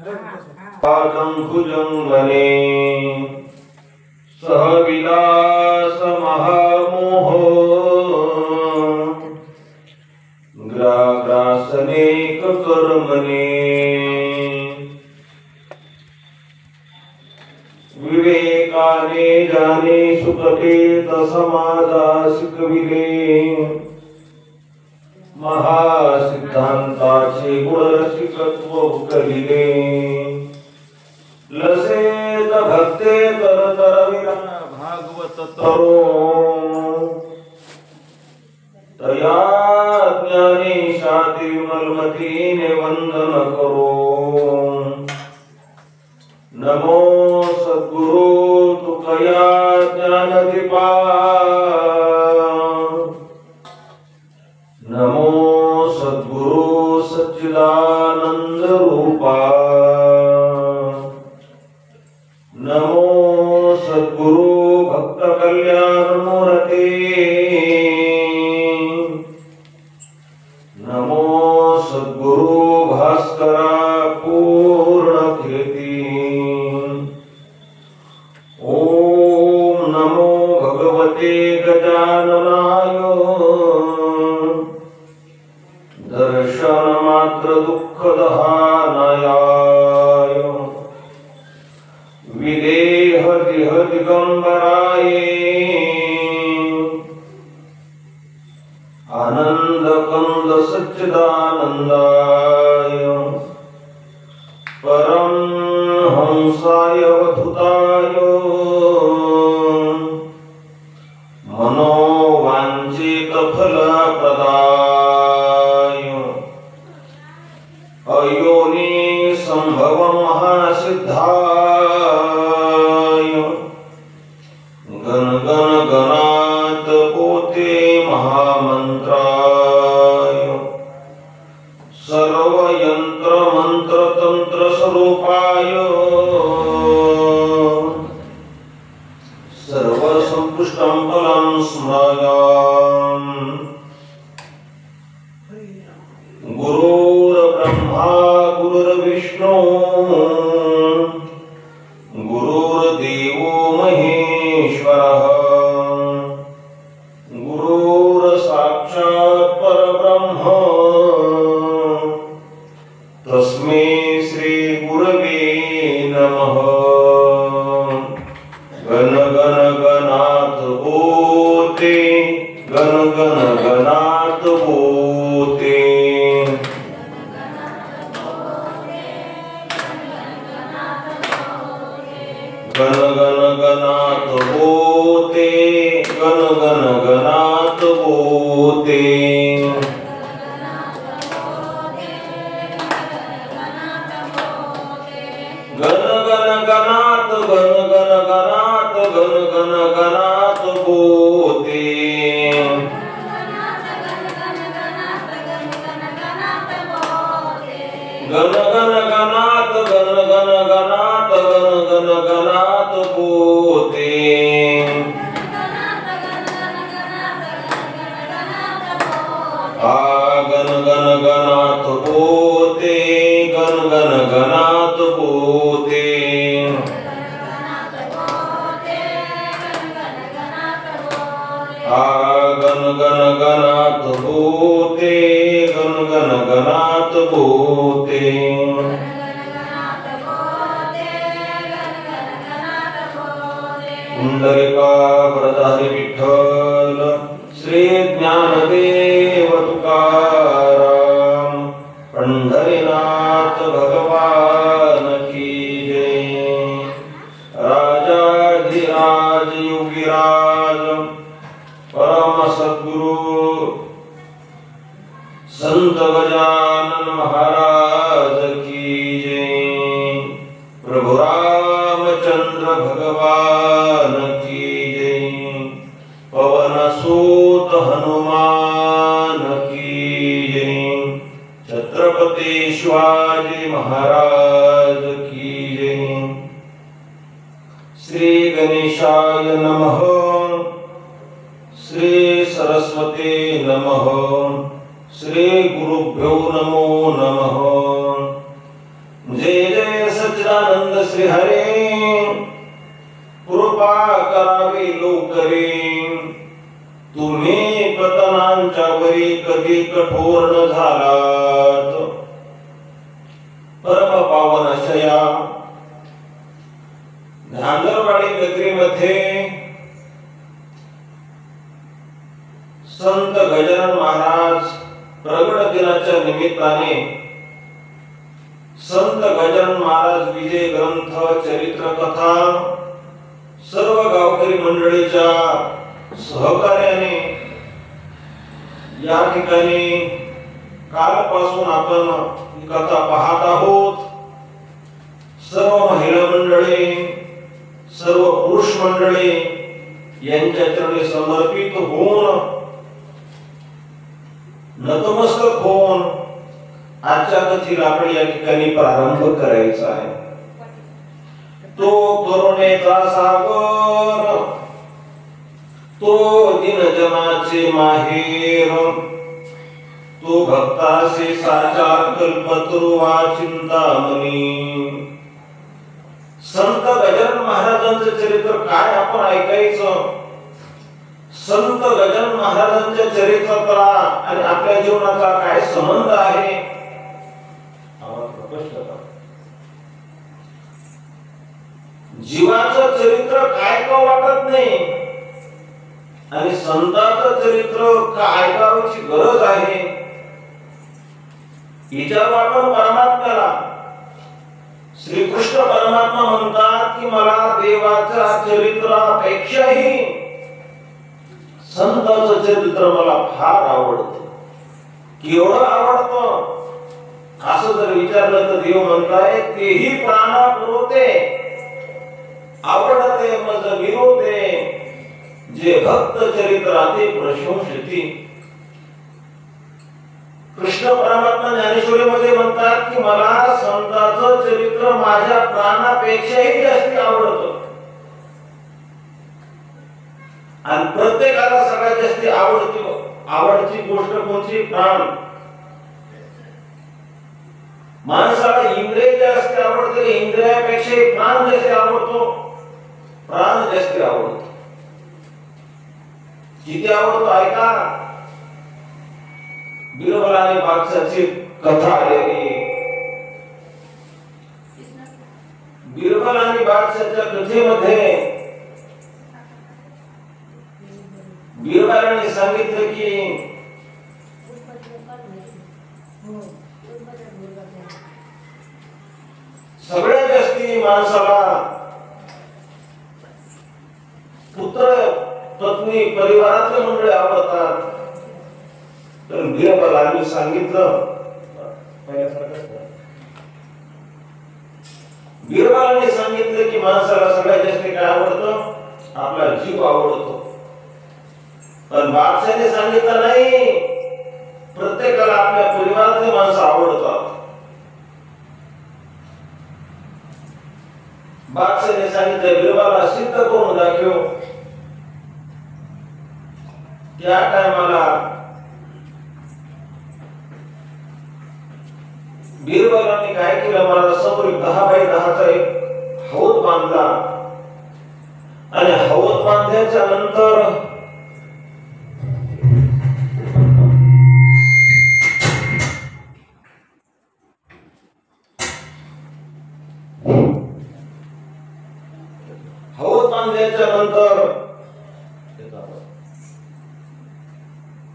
पादं भुजंगने सहविलास महामोह ग्राग्रासनेक कर्मणे विवेकाने जाने सुखपेत समाजासिक विले महासिद्धांताचे गुणरसिकत्व उकलिले लसेत भक्ते तरतर विरा भागवत तरो तया ज्ञानी शाती मलमतीने वंदन करो नमो सद्गुरु तुकया ज्ञानदीपा नमो सद्गुरु सच्चिदानंद रूपा नमो सद्गुरु भक्त कल्याण मूर्ते नमो सद्गुरु भास्करा पूर्ण कीर्ती ओम नमो भगवते गजाननाय दर्शन मात्र दुःख दहानाय विदेह देह दिगंबराय आनंद कंद सच्चिदानंदाय परम हंसाय अवधूताय मनोवांछित फलप्रदाय अयोनि संभव महासिद्धाय गण गण गणात पोते महामंत्राय सर्व यंत्र मंत्र तंत्र स्वरूपाय सर्व संपुष्टं फलं स्मरामि गुरुर् ब्रह्मा गुरुर्विष्णु गुरुर्देवो महेश्वरः गुरुर् साक्षात् परब्रह्म तस्मै श्री गुरवे नमः गण गण गणात बोते गण गण गणात बोते गण गण गणात बोते गण गण गणात बोते गण गण गणात गण गण गणात गण गण गणात बोते गण गण गणात गण गण गणात गण गण गणात बोते आ गण गण गणात बोते गण गण गणात बोते आ गण गण गणात बोते गण गण गणात बोते पुंडलिका वरदारी विठ्ठल श्री ज्ञानदेव तुकाराम पंढरीनाथ भगवान की जय राजाधिराज योगीराज परम सद्गुरु संत गजानन महाराज की जय प्रभु रामचंद्र भगवान की जय पवन सूत हनुमान की जय छत्रपति शिवाजी महाराज की जय श्री गणेशाय नमः श्री सरस्वती नमः श्री गुरुभ्यो नमो नमः जय जय सच्चिदानंद श्री हरे कृपा करावी लोकरे तुम्ही पतनांच्या वरी कधी कठोर न झालात परम पावन अशया धांदरवाडी नगरीमध्ये संत गजानन महाराज प्रगट दिनाच्या निमित्ताने संत गजानन महाराज विजय ग्रंथ चरित्र कथा सर्व गावकरी मंडळीच्या सहकार्याने या ठिकाणी कालपासून आपण ही कथा पाहत आहोत. सर्व महिला मंडळी सर्व पुरुष मंडळी यांच्या चरणी समर्पित होऊन नतमस्तक होऊन आजच्या कथेला आपण या ठिकाणी प्रारंभ करायचा आहे. तो करुणेचा सागर तो दीनजनाचे माहेर तो भक्तासे साचार कल्पतरुवा चिंतामणी. संत गजानन महाराजांचे चरित्र काय आपण ऐकायचं. संत गजानन महाराजांच्या चरित्राचा आणि आपल्या जीवनाचा काय संबंध आहे. जीवाचं चरित्र काय का वाटत नाही आणि संतांचं चरित्र का ऐकावयाची गरज आहे. विचारू आपण परमात्म्याला. श्रीकृष्ण परमात्मा म्हणतात की मला देवाच्या चरित्रापेक्षाही संतांचं चरित्र मला फार आवडतं. केवढं आवडतं असं जर विचारलं तर देव म्हणताय तेही प्राणा पुरवते आवडते मज विरोधे जे भक्त चरित्राते प्रशंसती. कृष्ण परमात्मा ज्ञानेश्वरीमध्ये म्हणतात की मला संतांचं चरित्र माझ्या प्राणापेक्षाही जास्त आवडतं. आणि प्रत्येकाला सगळ्यात जास्त आवडती गोष्ट कोणती. प्राण. माणसाला इंद्रिय जास्त आवडते इंद्रियापेक्षा प्राण जास्त आवडतो. प्राण जास्त आवडतो. किती आवडतो ऐका. बिरबल आणि बादशाहची कथा आलेली. बिरबल आणि बादशाहच्या कथेमध्ये बिरबलाने सांगितलं की सगळ्यात जास्ती माणसाला पुत्र पत्नी परिवारातले मंडळी आवडतात. तर बिरबलाने सांगितलं बिरबलाने सांगितलं की माणसाला सगळ्यात जास्त काय आवडतं. आपला जीव आवडतो. पण बादशाहने सांगितलं नाही प्रत्येकाला आपल्या परिवारातले माणसं आवडतात. बादशाहने सांगितलं बिरबला सिद्ध करून दाखव. त्या टायमाला बिरबलाने काय केलं. मला समोर 10 बाय 10चा एक हौद बांधला आणि हौद बांधल्याच्या नंतर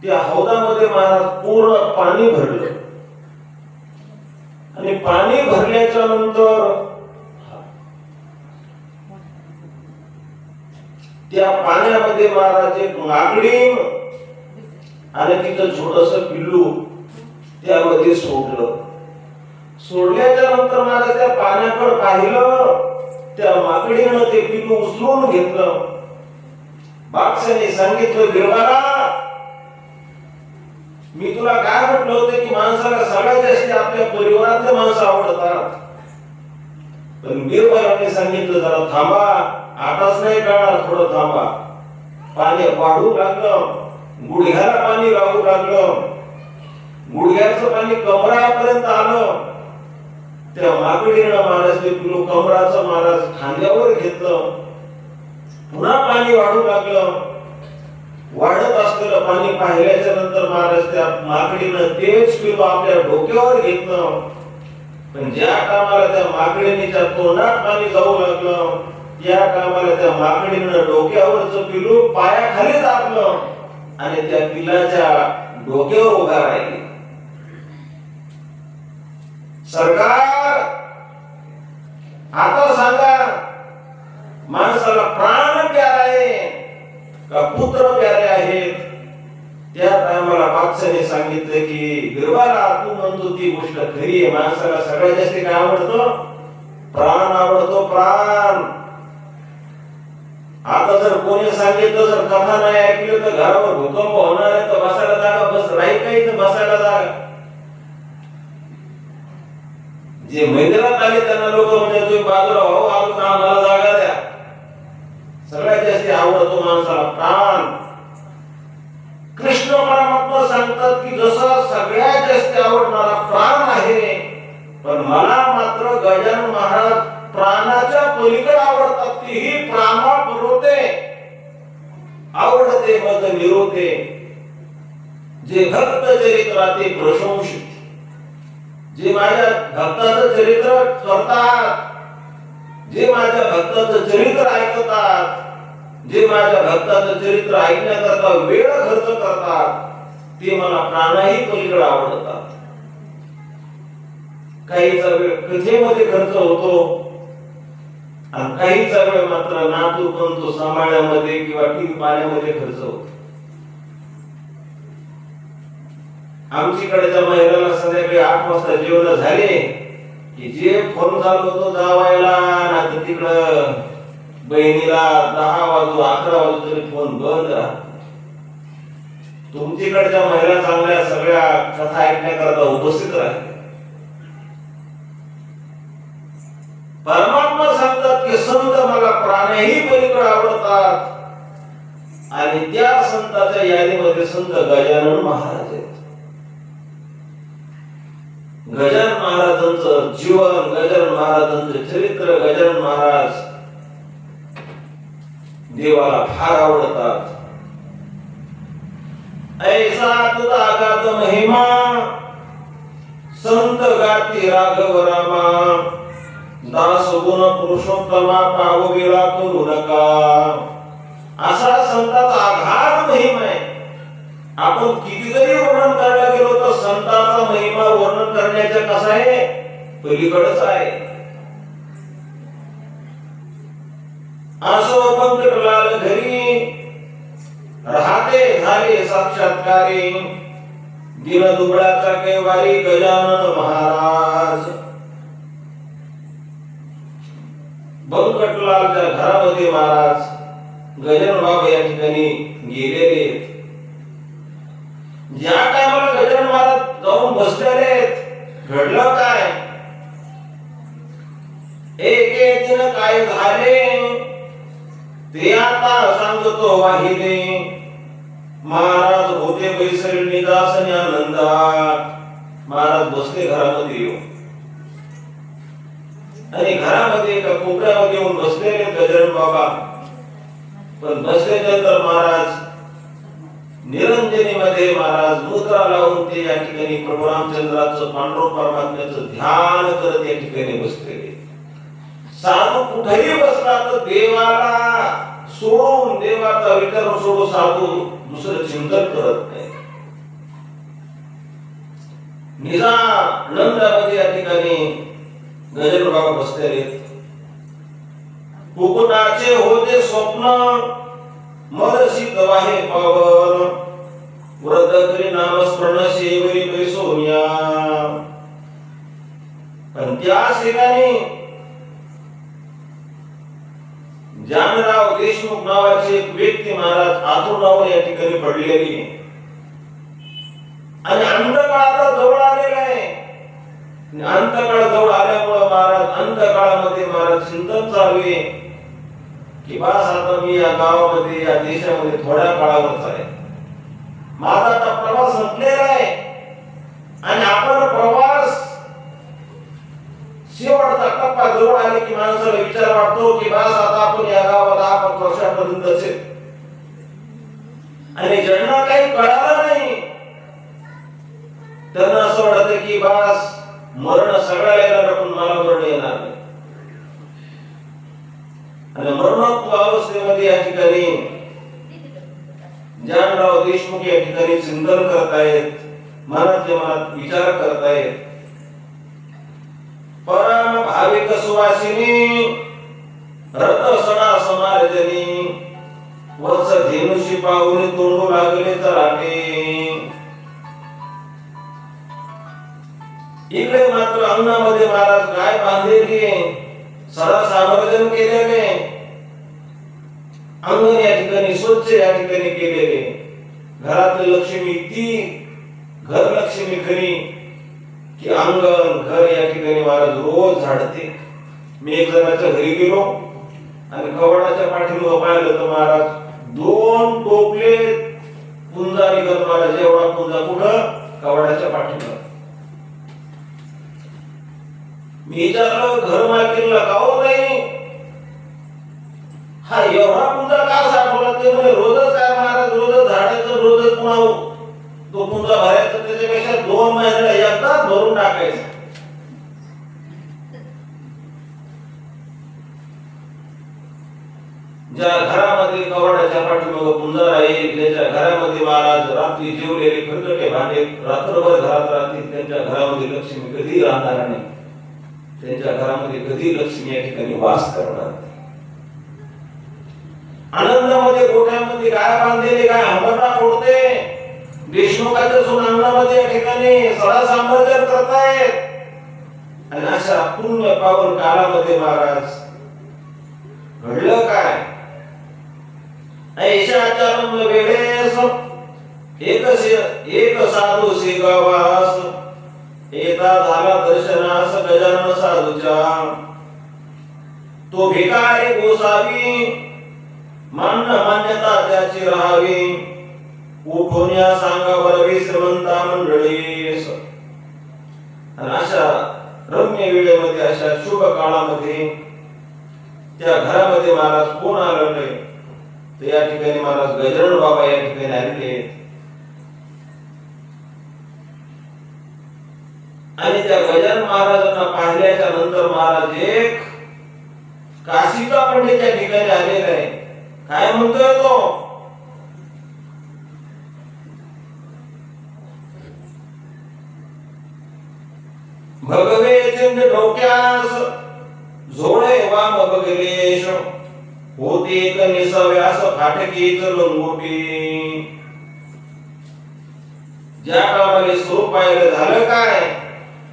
त्या हौदामध्ये महाराज पूर्ण पाणी भरलं आणि पाणी भरल्याच्या नंतर त्या पाण्यामध्ये महाराज एक मागडी आणि तिचं छोटस पिल्लू त्यामध्ये सोडलं. सोडल्याच्या नंतर महाराज त्या पाण्याकडे पाहिलं. त्या मागडीनं ते पिल्लू उचलून घेतलं. बादशाहने सांगितलं बिरबला मी तुला काय म्हटलं होतं की माणसाला सगळ्यात जास्त आपल्या परिवारातले माणसं आवडतात. पण बिरबलाने सांगितलं जरा थांबा. आताच नाही कळणार थोडं थांबा. पाणी वाढू लागलं. गुडघ्याला पाणी राहू लागलं. गुडघ्याचं पाणी कमरापर्यंत आलं. त्या माकडीनं महाराज ते पिलू कमराचं महाराज खांद्यावर घेतलं. पुन्हा पाणी वाढू लागलं. वाढत असलेलं पाणी पाहिल्याच्या नंतर महाराज त्या माकडीनं तेच पिलू आपल्या डोक्यावर घेतलं. पण ज्या कामाला त्या माकडीच्या तोंडात पाणी जाऊ लागलं त्या कामाला त्या माकडीनं डोक्यावरचं पिलू पायाखाली दाबलं आणि त्या पिलाच्या डोक्यावर उभा राहिली. सरकार आता सांगा, माणसाला प्राण प्यारा आहे का पुत्र प्यारे आहेत? त्या टायमाला बादशाने सांगितलं की बिरबाला तू म्हणतो ती गोष्ट खरी आहे. माणसाला सगळ्यात जास्त काय आवडतं? प्राण आवडतो, प्राण. आता जर कोणी सांगितलं, जर कथा नाही ऐकली तर घरावर भूकंप होणार आहे, तर बसायला जागा बस राहील काही, तर बसायला जागा. जे मंदिरात आले त्यांना लोक म्हणजे तुम्ही बाजूला व्हावं, अजून आम्हाला जागा द्या. सगळ्यात जास्त आवडतो माणसाला प्राण. कृष्ण परमात्मा सांगतात की जसा सगळ्यात जास्त आवडणारा प्राण आहे, पण मला मात्र गजानन महाराज प्राणाच्या पलीकडे आवडतात. तीही प्राणा पुरवते, आवडते मग निरोते. जे भक्त चरित्राते प्रशंसित, जे माझ्या भक्ताचं चरित्र करतात, जे माझ्या भक्ताचं चरित्र ऐकतात, जे माझ्या भक्ताचं चरित्र ऐकण्याकरता वेळ खर्च करतात, ते मला प्राणाही पलीकडे आवडतात. काहीचा वेळ कथेमध्ये खर्च होतो आणि काहीचा वेळ मात्र नातू पंतू सांभाळण्यामध्ये किंवा टीव्ही पाहण्यामध्ये खर्च होतो. आमच्याकडच्या महिन्याला संध्याकाळी 8 वाजता जेवण झाले की जे फोन चालू होतो जावायला ना तर तिकडं बहिणीला 10 वाजू 11 वाजू तरी फोन बंद राहतो. तुमच्याकडच्या महिला चांगल्या सगळ्या कथा ऐकण्याकरता उपस्थित राहते. परमात्मा सांगतात की संत मला प्राणही पलीकडे आवडतात आणि त्या संताच्या यादीमध्ये संत गजानन महाराज आहेत. गजानन महाराजांचं जीवन, गजानन महाराजांचं चरित्र, गजानन महाराज देवाला फार आवडतात. ऐसा तुझा अगाध महिमा संत गाती राघव रामा, दास गुण पुरुषोत्तमा पावविला करू नका. असा संताचा अगाध महिमा आहे. आपण किती जरी वर्णन करायला गेलो तर संताचा महिमा वर्णन करण्याच्या कसा आहे पलीकडेच आहे. असो पंकटलाल घरी राहते झाले साक्षात्कारी, दिन दुबळाचा कैवारी गजानन महाराज. बंकटलालच्या घरामध्ये महाराज गजानन बाबा या ठिकाणी गेलेले. ज्या टायमाला गजानन महाराज जाऊन बसलेले, घडलं काय? एके दिन काय झाले ते आता सांगतो वाहिले. महाराज होते बैसळे निदासन आनंदात. महाराज बसले घरामध्ये येऊन आणि घरामध्ये एका कोपऱ्यामध्ये येऊन बसलेले गजानन बाबा. पण बसल्यानंतर महाराज निरंजनीमध्ये महाराज मुद्रा लावून ते या ठिकाणी प्रभू रामचंद्राचं पांडुरंग परमात्म्याचं ध्यान करत या ठिकाणी बसलेले. साधू कुठेही बसला तर देवाला सोडून, देवाचा विचार सोडून साधू दुसरं चिंतन करत नाही. निजानंदामध्ये या ठिकाणी गजानन बाबा बसलेले. कुकुटाचे होते स्वप्न मदशी गवाहे पावन, व्रत करी नामस्मरण सेवरी पैसोनिया. पण त्या ठिकाणी जानराव देशमुख नावाचे एक व्यक्ती महाराज आतुरावर या ठिकाणी पडलेली आणि अंतकाळाचा जवळ आलेला आहे. अंतकाळ जवळ आल्यामुळे महाराज अंतकाळामध्ये महाराज चिंतन चालू आहे की बस आता मी या गावामध्ये या देशामध्ये थोड्या काळावरच आहे. माझा आता प्रवास संपलेला आहे आणि आपण प्रवास शेवटचा टप्पा जवळ आले की माणसाला विचार वाटतो की बस आता आपण या गावात 10 वर्षापर्यंत असेल आणि ज्यांना काही कळालं नाही त्यांना असं वाटतं की बस मरण सगळ्याला येणार पण मला मरण येणार नाही. आणि मरणोत्तर अवस्थेमध्ये या ठिकाणी जानराव देशमुख या ठिकाणी चिंतन करतायत, मनातले मनात विचार करतायत. परम भाविक सुवासिनी रतसणा समार्जनी वत्स धेनुषी पाहुणे तोंडू लागले तराटे. इकडे मात्र अंगणामध्ये महाराज गाय बांधलेली, सडा सामर्जन केलेले, अंगण या ठिकाणी स्वच्छ या ठिकाणी केलेले. घरातली लक्ष्मी ती घर लक्ष्मी खरी की अंगण घर या ठिकाणी महाराज रोज झाडते. मी एक जणाच्या घरी गेलो आणि कवडाच्या पाठीमागे पाहिलं तर महाराज 2 टोपले पुंजा निघत. महाराज एवढा पुंजा कुठं? कवडाच्या पाठीमागे. मी विचारलं घर मालकीला का हो नाही हा एवढा पुंजा का साठवला? ते म्हणे रोजच काय महाराज, रोजच झाडायचं, रोजच पुन्हा तो पुंजा भरायचा, त्याच्यापेक्षा 2 महिन्याला एकदाच भरून टाकायचं. ज्या घरामध्ये कवडाच्या पाठीमागे पुंजा राहील, त्याच्या घरामध्ये महाराज रात्री जेवलेले खरकटे भांडे रात्रभर घरात राहतील, त्यांच्या घरामध्ये लक्ष्मी कधी राहणार नाही, त्यांच्या घरामध्ये कधी लक्ष्मी या ठिकाणी वास करणार नाही. आनंदामध्ये गोठ्यामध्ये गाय बांधलेली गाय हंबरडा फोडते. देशमुखाच्या सून अंगणामध्ये या ठिकाणी सडा सामर्जन करतायत. आणि अशा पूर्ण पावन काळामध्ये महाराज घडलं काय? ऐशाचरम वेळेस एक साधू शिगावास येता झाला दर्शनास गजानन साधूच्या. तो भिकारी गोसावी मान्यता त्याची राहावी. उठून या सांगा बरवी श्रीमंता मंडळीस. आणि अशा रम्य वेळेमध्ये अशा शुभ काळामध्ये त्या घरामध्ये महाराज कोण आले? तर या ठिकाणी महाराज गजानन बाबा या ठिकाणी आलेले. आणि त्या गजानन महाराजांना पाहिल्याच्या नंतर महाराज एक काशीचा पंडित त्या ठिकाणी आलेला आहे. काय म्हणतोय तो? भगवे चिंद डोक्यास झोळे वाम बगलेश होते एक निसव्यास फाटकीच लंगोटी. ज्या कामाला स्वरूप पाहिलं झालं काय?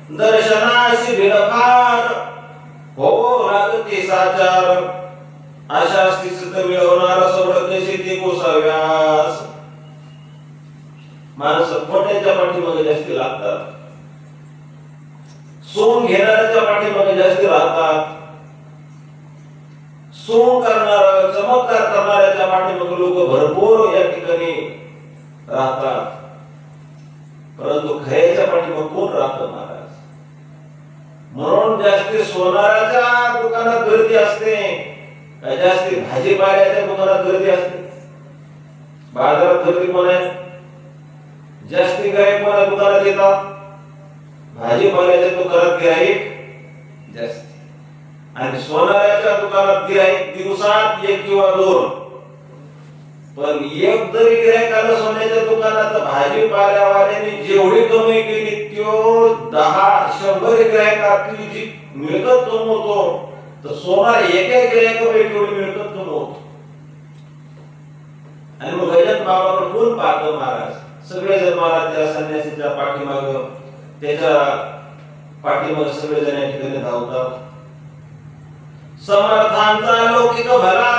दर्शनाशी भिडफार हो लागते साचार. अशा स्थितीत मिळवणारा सवडत शेती कोसाव्यास. माणसं खोट्याच्या पाठीमागे जास्ती लागतात, सोंग घेणाऱ्याच्या पाठीमागे जास्ती राहतात. सोंग करणारा चमत्कार करणाऱ्याच्या पाठीमागे लोक भरपूर या ठिकाणी राहतात. परंतु खऱ्याच्या पाठीमागे कोण राहतं महाराज? म्हणून जास्ती सोनाराच्या दुकानात गर्दी असते, काय जास्ती भाजीपाल्याच्या दुकानात गर्दी असते. बाजारात गर्दी कोण आहे? जास्ती गिराईक कोणा दुकानात येतात? भाजीपाल्याच्या दुकानात गिराईक जास्त. आणि सोनाराच्या दुकानात गिराईक दिवसात 1 किंवा 2. पण एक जरी गिराईक आलं सोन्याच्या दुकानात, भाजीपाल्यावाल्याने जेवढी कमाई केली त्यो 10-100 गिराईकातली जी मिळकत कमवतो, तर सोनार एका गिराईकावर तेवढी मिळकत कमवतो. आणि मग गजानन बाबावर कोण पाहतो महाराज? सगळेजण महाराज त्या संन्यासीच्या पाठीमागं, त्याच्या पाठीमागे सगळेजण या ठिकाणी धावतात. समर्थांचा लौकिक भला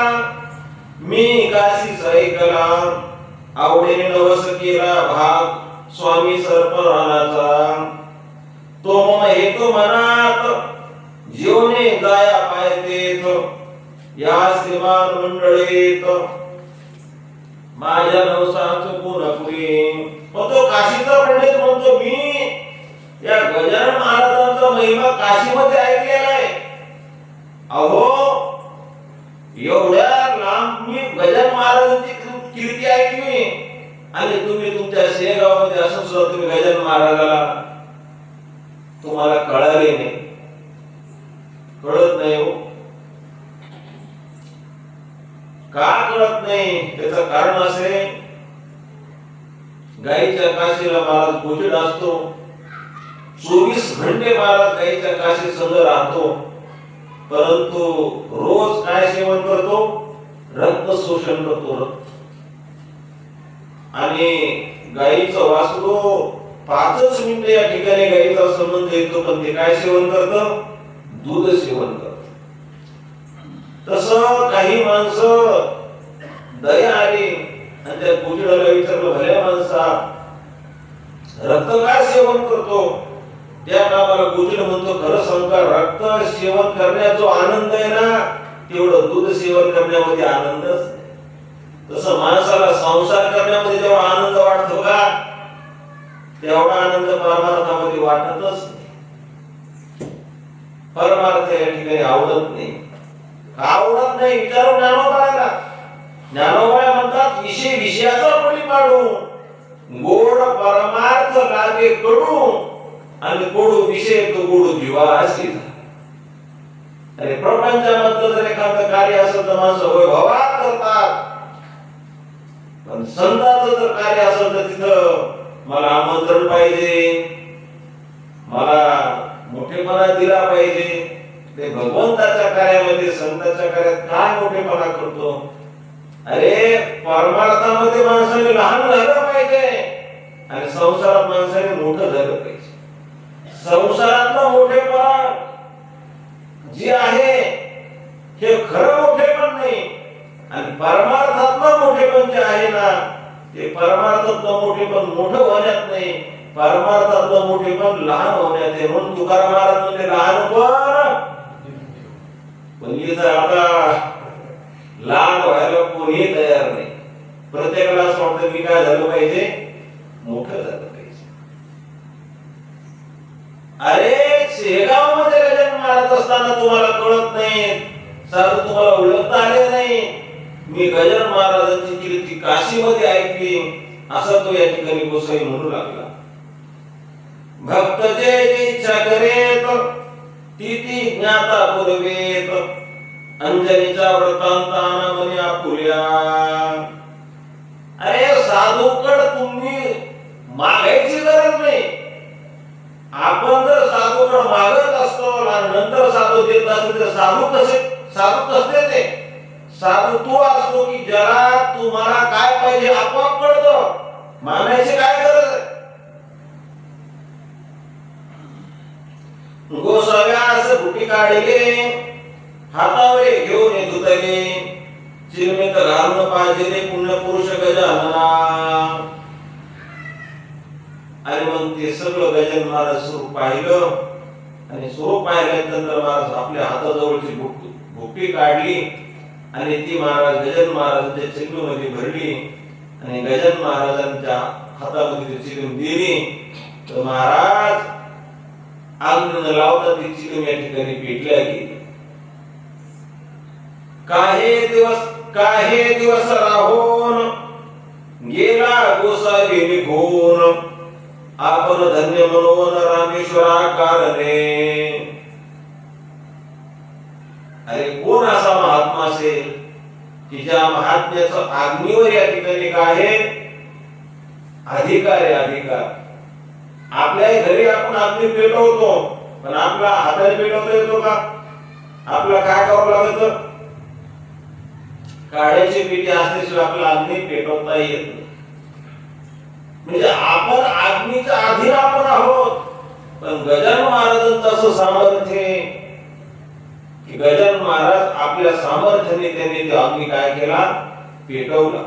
मी काशी ऐकला. आवडीने नवस केला भाग स्वामी सर्परानाचा. तो मम हेतू मनात जीवने जाया पायतेत. या श्रीमान मंडळीत माझ्या नवसाचं पुनपुरी. तो काशीचा पंडित म्हणतो मी या गजानन महाराजांचा महिमा काशीमध्ये ऐकलेला अहो एवढ्या लांब मी गजानन महाराजांची कीर्ती ऐकली आणि तुम्ही तुमच्या शेगावमध्ये असं सुद्धा तुम्ही गजानन महाराजाला तुम्हाला कळाले नाही, कळत नाही हो. का कळत नाही त्याचं कारण असे, गाईच्या काशीला महाराज गोचड असतो, 24 घंटे महाराज गाईच्या काशी संग राहतो, परंतु रोज काय सेवन करतो, रक्त शोषण करतो. आणि गाईचं वासरू 5 मिनिटे या ठिकाणी गाईचा संबंध येतो, पण ते काय सेवन करतं, दूध सेवन करतं. तसं काही माणसं दया आली आणि त्या गोचडाला विचारलं, भल्या माणसा रक्त काय सेवन करतो, त्या कामाला गोचड म्हणतो, खरं सांगा रक्त सेवन करण्याचा जो आनंद आहे ना, तेवढं दूध सेवन करण्यामध्ये आनंदच नाही. तसं माणसाला संसार करण्यामध्ये जेव्हा आनंद वाटतो का, तेवढा आनंद परमार्थामध्ये वाटतच नाही. परमार्थ या ठिकाणी आवडत नाही. आवडत नाही विचारून ज्ञानोबाला. ज्ञानोबा म्हणतात, विषय विषयाचा बळी पाडू, गोड परमार्थ लागे कडू, आणि कडू विषय तो गोड जीवा असे. अरे प्रपंचामधलं जर एखादं कार्य असेल तर माणसं वैभवात करतात, पण संतांचं जर कार्य असेल तर तिथं मला आमंत्रण पाहिजे, मला मोठेपणा दिला पाहिजे. ते भगवंताच्या कार्यामध्ये संतांच्या कार्यात काय मोठेपणा करतो. अरे परमार्थामध्ये माणसाने लहान झालं पाहिजे आणि संसारात माणसाने मोठं झालं पाहिजे. संसारातलं मोठेपण जे आहे हे खरं मोठेपण नाही, आणि परमार्थातलं मोठेपण जे आहे ना, ते परमार्थातलं मोठेपण मोठं होण्यात नाही, परमार्थातलं मोठेपण लहान होण्यात आहे. म्हणून तुकाराम महाराज म्हणजे लहानपण, पण इथं आता लहान व्हायला कोणी तयार नाही. प्रत्येकाला असं वाटतं मी काय झालं पाहिजे, मोठं झालं पाहिजे. अरे शेगाव मध्ये गजानन महाराज असताना तुम्हाला कळत नाही, साधं तुम्हाला ओळखता आले नाही. मी गजानन महाराजांची कीर्ती काशीमध्ये ऐकली, असं तो या ठिकाणी गोसाई म्हणू लागला. भक्त जे इच्छा करेत ती ज्ञाता पुरवेत, अंजनीच्या व्रतांताना मनी आपुल्या. अरे साधूकड तुम्ही मागायची गरज नाही. आपण जर साधूकड मागत असतो आणि नंतर साधू देत असतो तर साधू कसले ते साधू तू असतो की ज्याला तुम्हाला काय पाहिजे आपोआप कळतं, मागायची काय गरज आहे. गोसाव्यास बुटी काढले, हातावर घेऊन येत होते, चिरमेत घालून पाहिजे पुण्य पुरुष गजानना. आणि मग ते सगळं गजानन महाराज स्वरूप पाहिलं, आणि स्वरूप पाहिल्यानंतर महाराज आपल्या हाताजवळची भुकटी काढली आणि ती महाराज गजानन महाराजांच्या चिरमेमध्ये भरली आणि गजानन महाराजांच्या हातामध्ये ती चिरम दिली. तर महाराज आग्न लावता ती चिरम या ठिकाणी पेटल्या गेली. काही दिवस राहून गेला गोसावी निघून, आपण धन्य म्हणून रामेश्वराकारणे. अरे कोण असा महात्मा असेल की ज्या महात्म्याचं अग्नीवर या ठिकाणी काय आहे, अधिकार आहे, अधिकार. आपल्या घरी आपण अग्नी पेटवतो, पण आपला हाताने पेटवता येतो का? आपला काय करावं लागतं, काड्याची पेटी असल्याशिवाय आपला अग्नी पेटवता येत नाही. म्हणजे आपण अग्नीच्या अधीन आपण आहोत. पण गजानन महाराजांचं असं सामर्थ्य की गजानन महाराज आपल्या सामर्थ्याने त्यांनी ते अग्नी काय केला, पेटवला.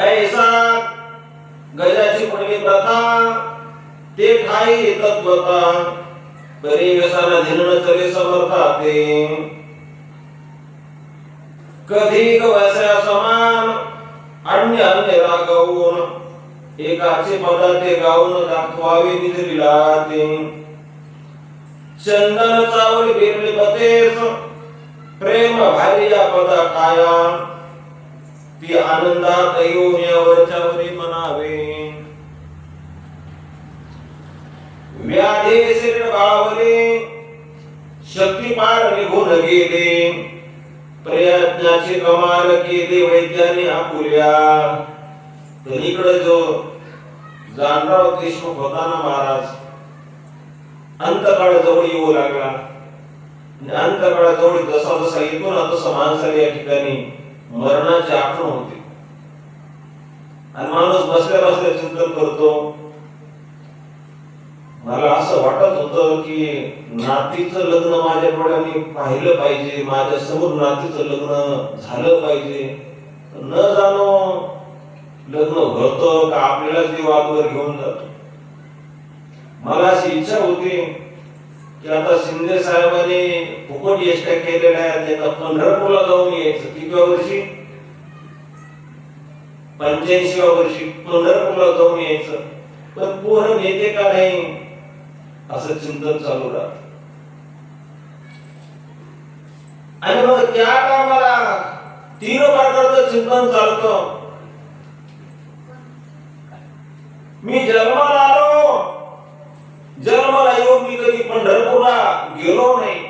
ऐसा गजाची पहिली प्रथा ते ठाई तत्वता, बरे व्यसना धिनन चले समर्था ते. कधी गवस्या समान अन्य अन्य रागवून, एकाचे पदार्थ गाऊन दाखवावे निजलीला ते. चंदन चावरी बिरले पतेस प्रेम भारी या पदा काया ती आनंदात येऊन यावरच्यावरी म्हणावे व्याधे शरीर बाळवले शक्ती पार निघून गेले प्रयत्नाची कमाल केली वैद्याने आपुल्या तर इकडे जो जानराव देशमुख होता ना महाराज अंतकाळ जवळ येऊ लागला अंतकाळ जवळ जसा जसा येतो ना तसा माणसाला या ठिकाणी मरणाची आठवण होते आणि माणूस बसल्या बसल्या चिंतन करतो मला असं वाटत होतं की नातीचं लग्न माझ्या डोळ्यांनी पाहिलं पाहिजे माझ्या समोर नातीचं लग्न झालं पाहिजे न जाणो लग्न होतं का आपल्याला ते वादवर घेऊन जातो मला अशी इच्छा होती की आता शिंदे साहेबांनी फुकट एसट्या केलेल्या आहेत त्यांना पंढरपूरला जाऊन यायचं कितव्या वर्षी 85व्या वर्षी पंढरपूरला जाऊन यायचं पण पोरं नेते का नाही असं चिंतन चालू राहत आणि मग त्या कामाला 3 प्रकारचं चिंतन चालतं मी जन्माला आलो जन्माला येऊन मी कधी पंढरपूरला गेलो नाही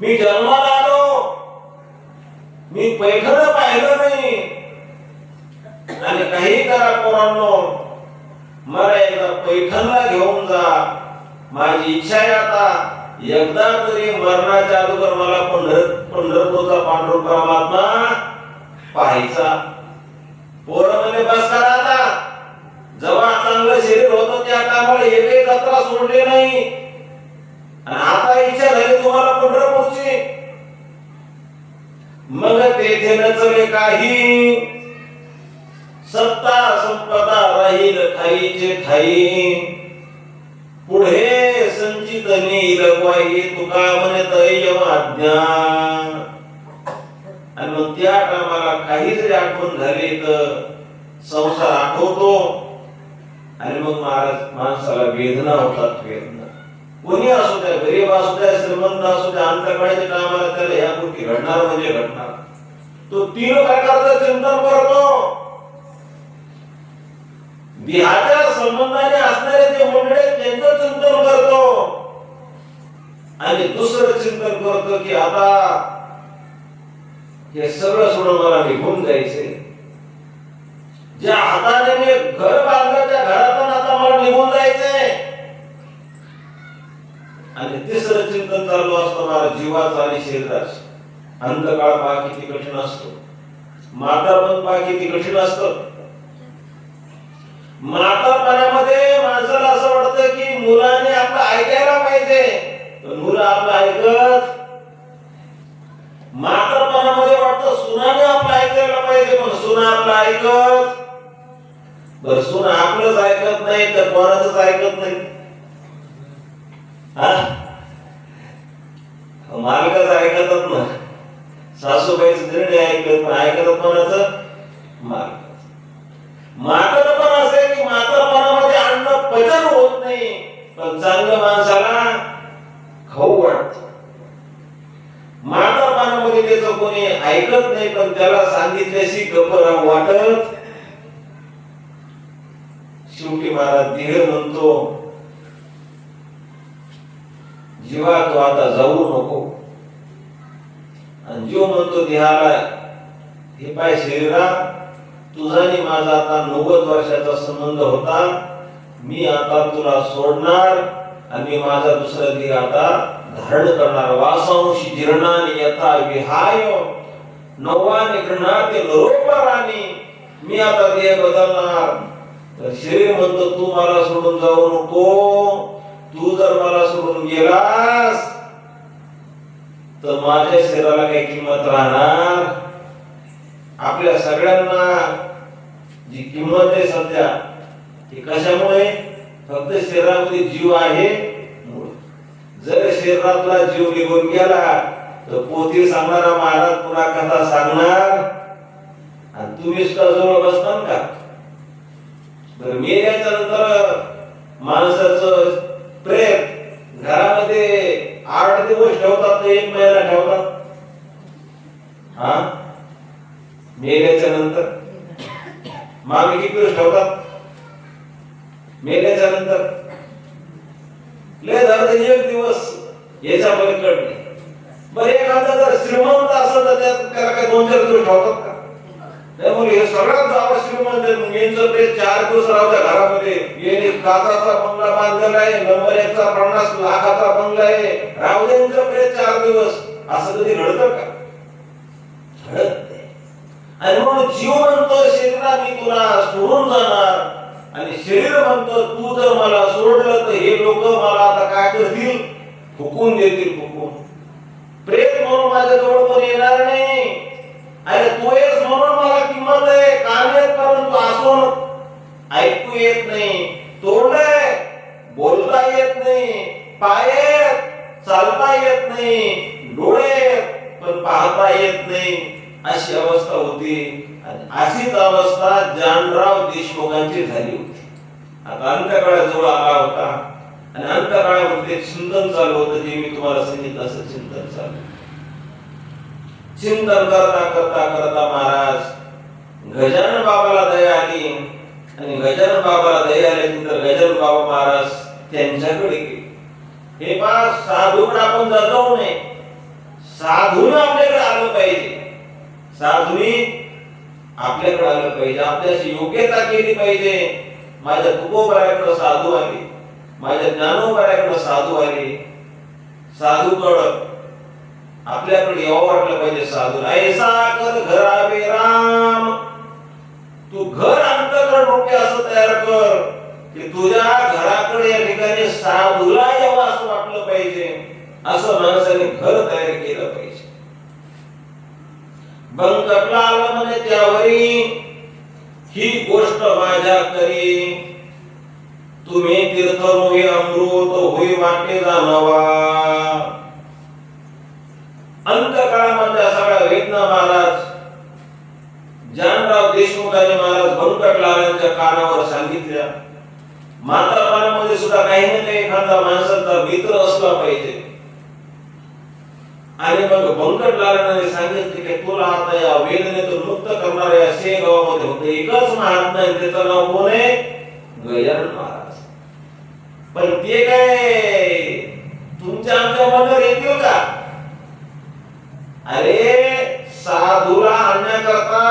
मी जन्माला आलो मी पैठण पाहिलं नाही आणि काही करा पोरांनो मला एकदा पैठणला घेऊन जा माझी इच्छा आहे आता एकदा तरी मरणाच्या अगोदर मला पंढरपूरचा पांडुरंग परमात्मा पाहायचा पोरं म्हणे बस करा आता जेव्हा चांगलं शरीर होतं त्या कामाला एकही जत्रा सोडली नाही आणि आता इच्छा झाली तुम्हाला पंढरपूरची मग तेथे न चले काही सत्ता संपदा राहील ठाईचे ठाई पुढे संचित नीलवाई तुका म्हणत यमाज्ञा आणि मग त्या कामाला काही जरी आठवण झाली तर संसार आठवतो आणि मग महाराज माणसाला वेदना होतात वेदना कोणी असू द्या गरीब असू द्या श्रीमंत असू द्या अंतकाळाच्या कामाला त्याला ह्या गोष्टी घडणार म्हणजे घडणार तो 3 प्रकारचं चिंतन करतो देहाच्या संबंधाने असणारे जे मंडळे त्यांचं चिंतन करतो आणि दुसरं चिंतन करतो की आता हे सगळं सोडून मला निघून जायचे ज्या हाताने मी घर बांधलं त्या घरातून आता मला निघून जायचंय आणि तिसरं चिंतन चालू असतं मला जीवाचं आणि शरीराचं अंतकाळ पहा किती कठीण असतो म्हातारपण पहा किती कठीण असतं म्हातारपणामध्ये माणसाला असं वाटतं की मुलाने आपलं ऐकायला पाहिजे पण मुलं आपलं ऐकत म्हातारपणामध्ये वाटतं सुनाने आपलं ऐकायला पाहिजे पण सुना आपलं ऐकत बर सुना आपलंच ऐकत नाही तर कोणाचंच ऐकत नाही मालकच ऐकतच ना सासूबाईचं निर्णय ऐकत पण ऐकत कोणाचं मालक म्हातारपण असे की म्हातारपणामध्ये अन्न पचन होत नाही पण चांगलं माणसाला खाऊ वाटत म्हातारपणामध्ये त्याचं कोणी ऐकत नाही पण त्याला सांगितल्याशी गप्प राहू वाटत शेवटी महाराज देह म्हणतो जीवा तू आता जाऊ नको आणि जीव म्हणतो देहाला हे पाय शरीरा तुझा आणि माझा आता 90 वर्षाचा संबंध होता मी आता तुला सोडणार आणि माझा दुसरा देह आता धारण करणार वासांशी जीर्णानि यथा विहाय नवानि गृह्णाति नरोपराणि मी आता देह बदलणार तर शरीर म्हणतो तू मला सोडून जाऊ नको तू जर मला सोडून गेलास तर माझ्या शरीराला काही किंमत राहणार आपल्या सगळ्यांना जी किंमत आहे सध्या ती कशामुळे फक्त शरीरामध्ये जीव आहे जर शरीरातला जीव निघून गेला तर पोथी सांगणारा महाराज पुन्हा कथा सांगणार आणि तुम्ही सुद्धा जवळ बसणार का बरं मेल्याच्या नंतर माणसाचं प्रेम घरामध्ये तर 1 महिना ठेवतात, हा मेल्याच्या नंतर मागे किती दिवस ठेवतात? मेल्याच्या नंतर लय झालं 1 दिवस, याच्या पलीकडे नाही. बरं एखादा जर श्रीमंत असं तर त्याला काय 2-4 दिवस ठेवतात का? नाही. मग हे सगळ्यात जावं श्रीमंत यांचं ते 4 दिवस राहत्या घरामध्ये. येणे काचाचा बंगला बांधलेला आहे, नंबर 1चा 50 लाखाचा बंगला आहे, राहू द्यांचं प्रेत 4 दिवस. असं कधी घडतं का? घडत नाही. आणि म्हणून जीव म्हणतो शरीरा मी तुला सोडून जाणार, आणि शरीर म्हणतो तू जर मला सोडलं तर हे लोक मला आता काय करतील? फुकून देतील, फुकून. प्रेत म्हणून माझ्या जवळ कोण येणार नाही. अरे तू आहेस म्हणून मला किंमत आहे. कान आहेत परंतु असून ऐकू येत नाही, तोंड आहे बोलता येत नाही, पाय आहेत चालता येत नाही, डोळे आहेत पण पाहता येत नाही, अशी अवस्था होती. अशीच अवस्था जानराव देशमुखांची झाली होती. आता अंतकाळाजवळ आला होता आणि अंतकाळामध्ये चिंतन चालू होतं, जे मी तुम्हाला सांगितलं असं चिंतन चालू. चिंतन करता करता करता महाराज गजानन बाबाला दया आली, आणि गजानन बाबाला दया आल्यानंतर गजानन बाबा महाराज त्यांच्याकडे गेले. हे पहा, साधूकडे आपण जाऊ नये, साधूने आपल्याकडे आलं पाहिजे, साधूने आपल्याकडे आलं पाहिजे, आपल्याशी योग्यता केली पाहिजे. माझ्या तुकोबराकडे साधू आले, माझ्या ज्ञानोबराकडे साधू आले, साधूकडं आपल्याकडे यावं वाटलं पाहिजे. साधू ऐसा कर घरावे राम, तू घर अंतकरण रूपी असं तयार कर की तुझ्या घराकडे या ठिकाणी साधूला यावं असं वाटलं पाहिजे. असं माणसाने घर तयार केलं पाहिजे. बंकटला आलं म्हणे त्यावरी ही गोष्ट माझ्या करी, तुम्ही तीर्थ मोही अमृत होई वाटे जाणवा. अंतकाळामध्ये सगळ्या वेदना महाराज जानराव देशमुखांनी महाराज बंकटलालांच्या कानावर सांगितल्या. म्हातारपणामध्ये सुद्धा काही ना काही एखादा माणसाचा मित्र असला पाहिजे. आणि मग बंकटलालांनी सांगितले की तुला आता या वेदनेतून मुक्त करणाऱ्या या शेगावामध्ये होतं एकच महात्मा आहे, त्याचं नाव कोण आहे? गजानन महाराज. पण ते काय तुमच्या आमच्या मनावर येतील का? अरे साधूला आणण्याकरता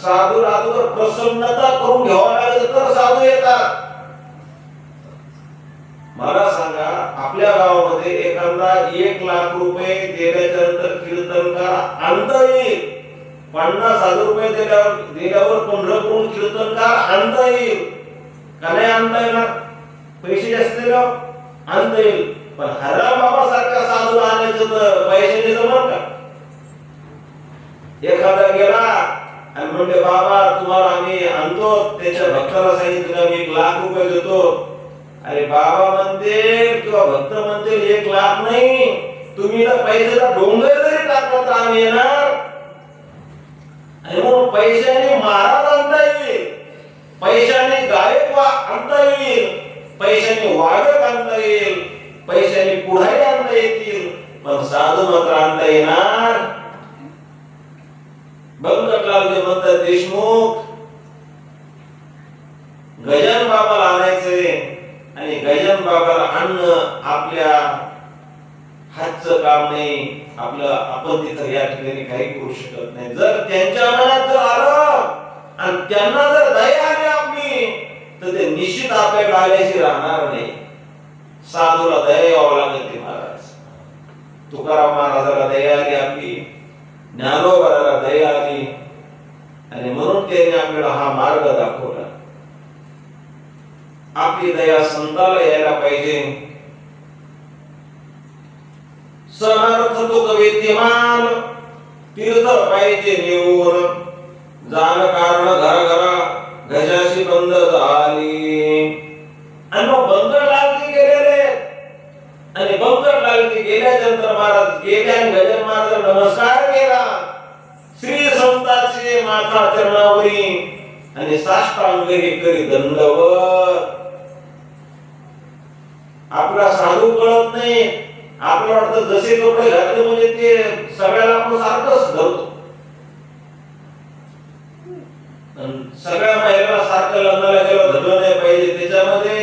साधूला अगोदर प्रसन्नता करून घ्यावं लागेल तर साधू येतात. मला सांगा, आपल्या गावामध्ये एखादा 1 लाख रुपये दिल्याच्या नंतर कीर्तनकार आणता येईल, 50,000 रुपये दिल्यावर 15 करून कीर्तनकार आणता येईल का? नाही आणता येणार. पैसे जास्त दिल्यावर आणता येईल, पण हराम बाबा सारखा साधू आणायचं तर पैशाने जमणार का? एखादा गेला आणि म्हणले बाबा तुम्हाला आम्ही आणतो, त्याच्या भक्ताला सांगितलं मी 1 लाख रुपये देतो. अरे बाबा म्हणते किंवा भक्त म्हणते 1 लाख नाही, तुम्ही तर पैशाचा डोंगर जरी टाकला तर आम्ही येणार. आणि म्हणून पैशाने महाराज आणता येईल, पैशाने गायक आणता येईल, पैशाने वादक आणता येईल, पैशाने पुढारी आणता येतील, पण साधू मात्र आणता येणार. बंकटलाल म्हणतात देशमुख गजानन बाबाला आणायचंय, आणि गजानन बाबाला आणणं आपल्या हातचं काम नाही. आपण तिथं या ठिकाणी काही करू शकत नाही. जर त्यांच्या मनात जर आलं आणि त्यांना जर दया आली आपली तर ते निश्चित आपल्याकडे आल्याशी राहणार नाही. साधूला दया यावं लागते महाराज. तुकाराम महाराजाला दया आली आपली, ज्ञानोबाला दया आली, आणि म्हणून त्यांनी आपल्याला हा मार्ग दाखवला. आपली दया संताला यायला पाहिजे. समर्थ तो कवित्यमान तीर्थ पाहिजे नेऊन, जाण कारण घरा गजाशी बंद झाली. आणि मग बंकटलालजी गेलेले, आणि बंकटलालजी गेल्यानंतर महाराज गेले आणि गजानन महाराज नमस्कार केला. श्री संतांचे माथा चरणावरी आणि साष्टांग हे करी दंडवत. आपला साधू कळत नाही, आपलं वाटतं जसे कपडे घातले म्हणजे ते सगळ्याला आपण सारखंच धरतो. सगळ्या महिला सारखं लग्नाला गेलं धरलं नाही पाहिजे. त्याच्यामध्ये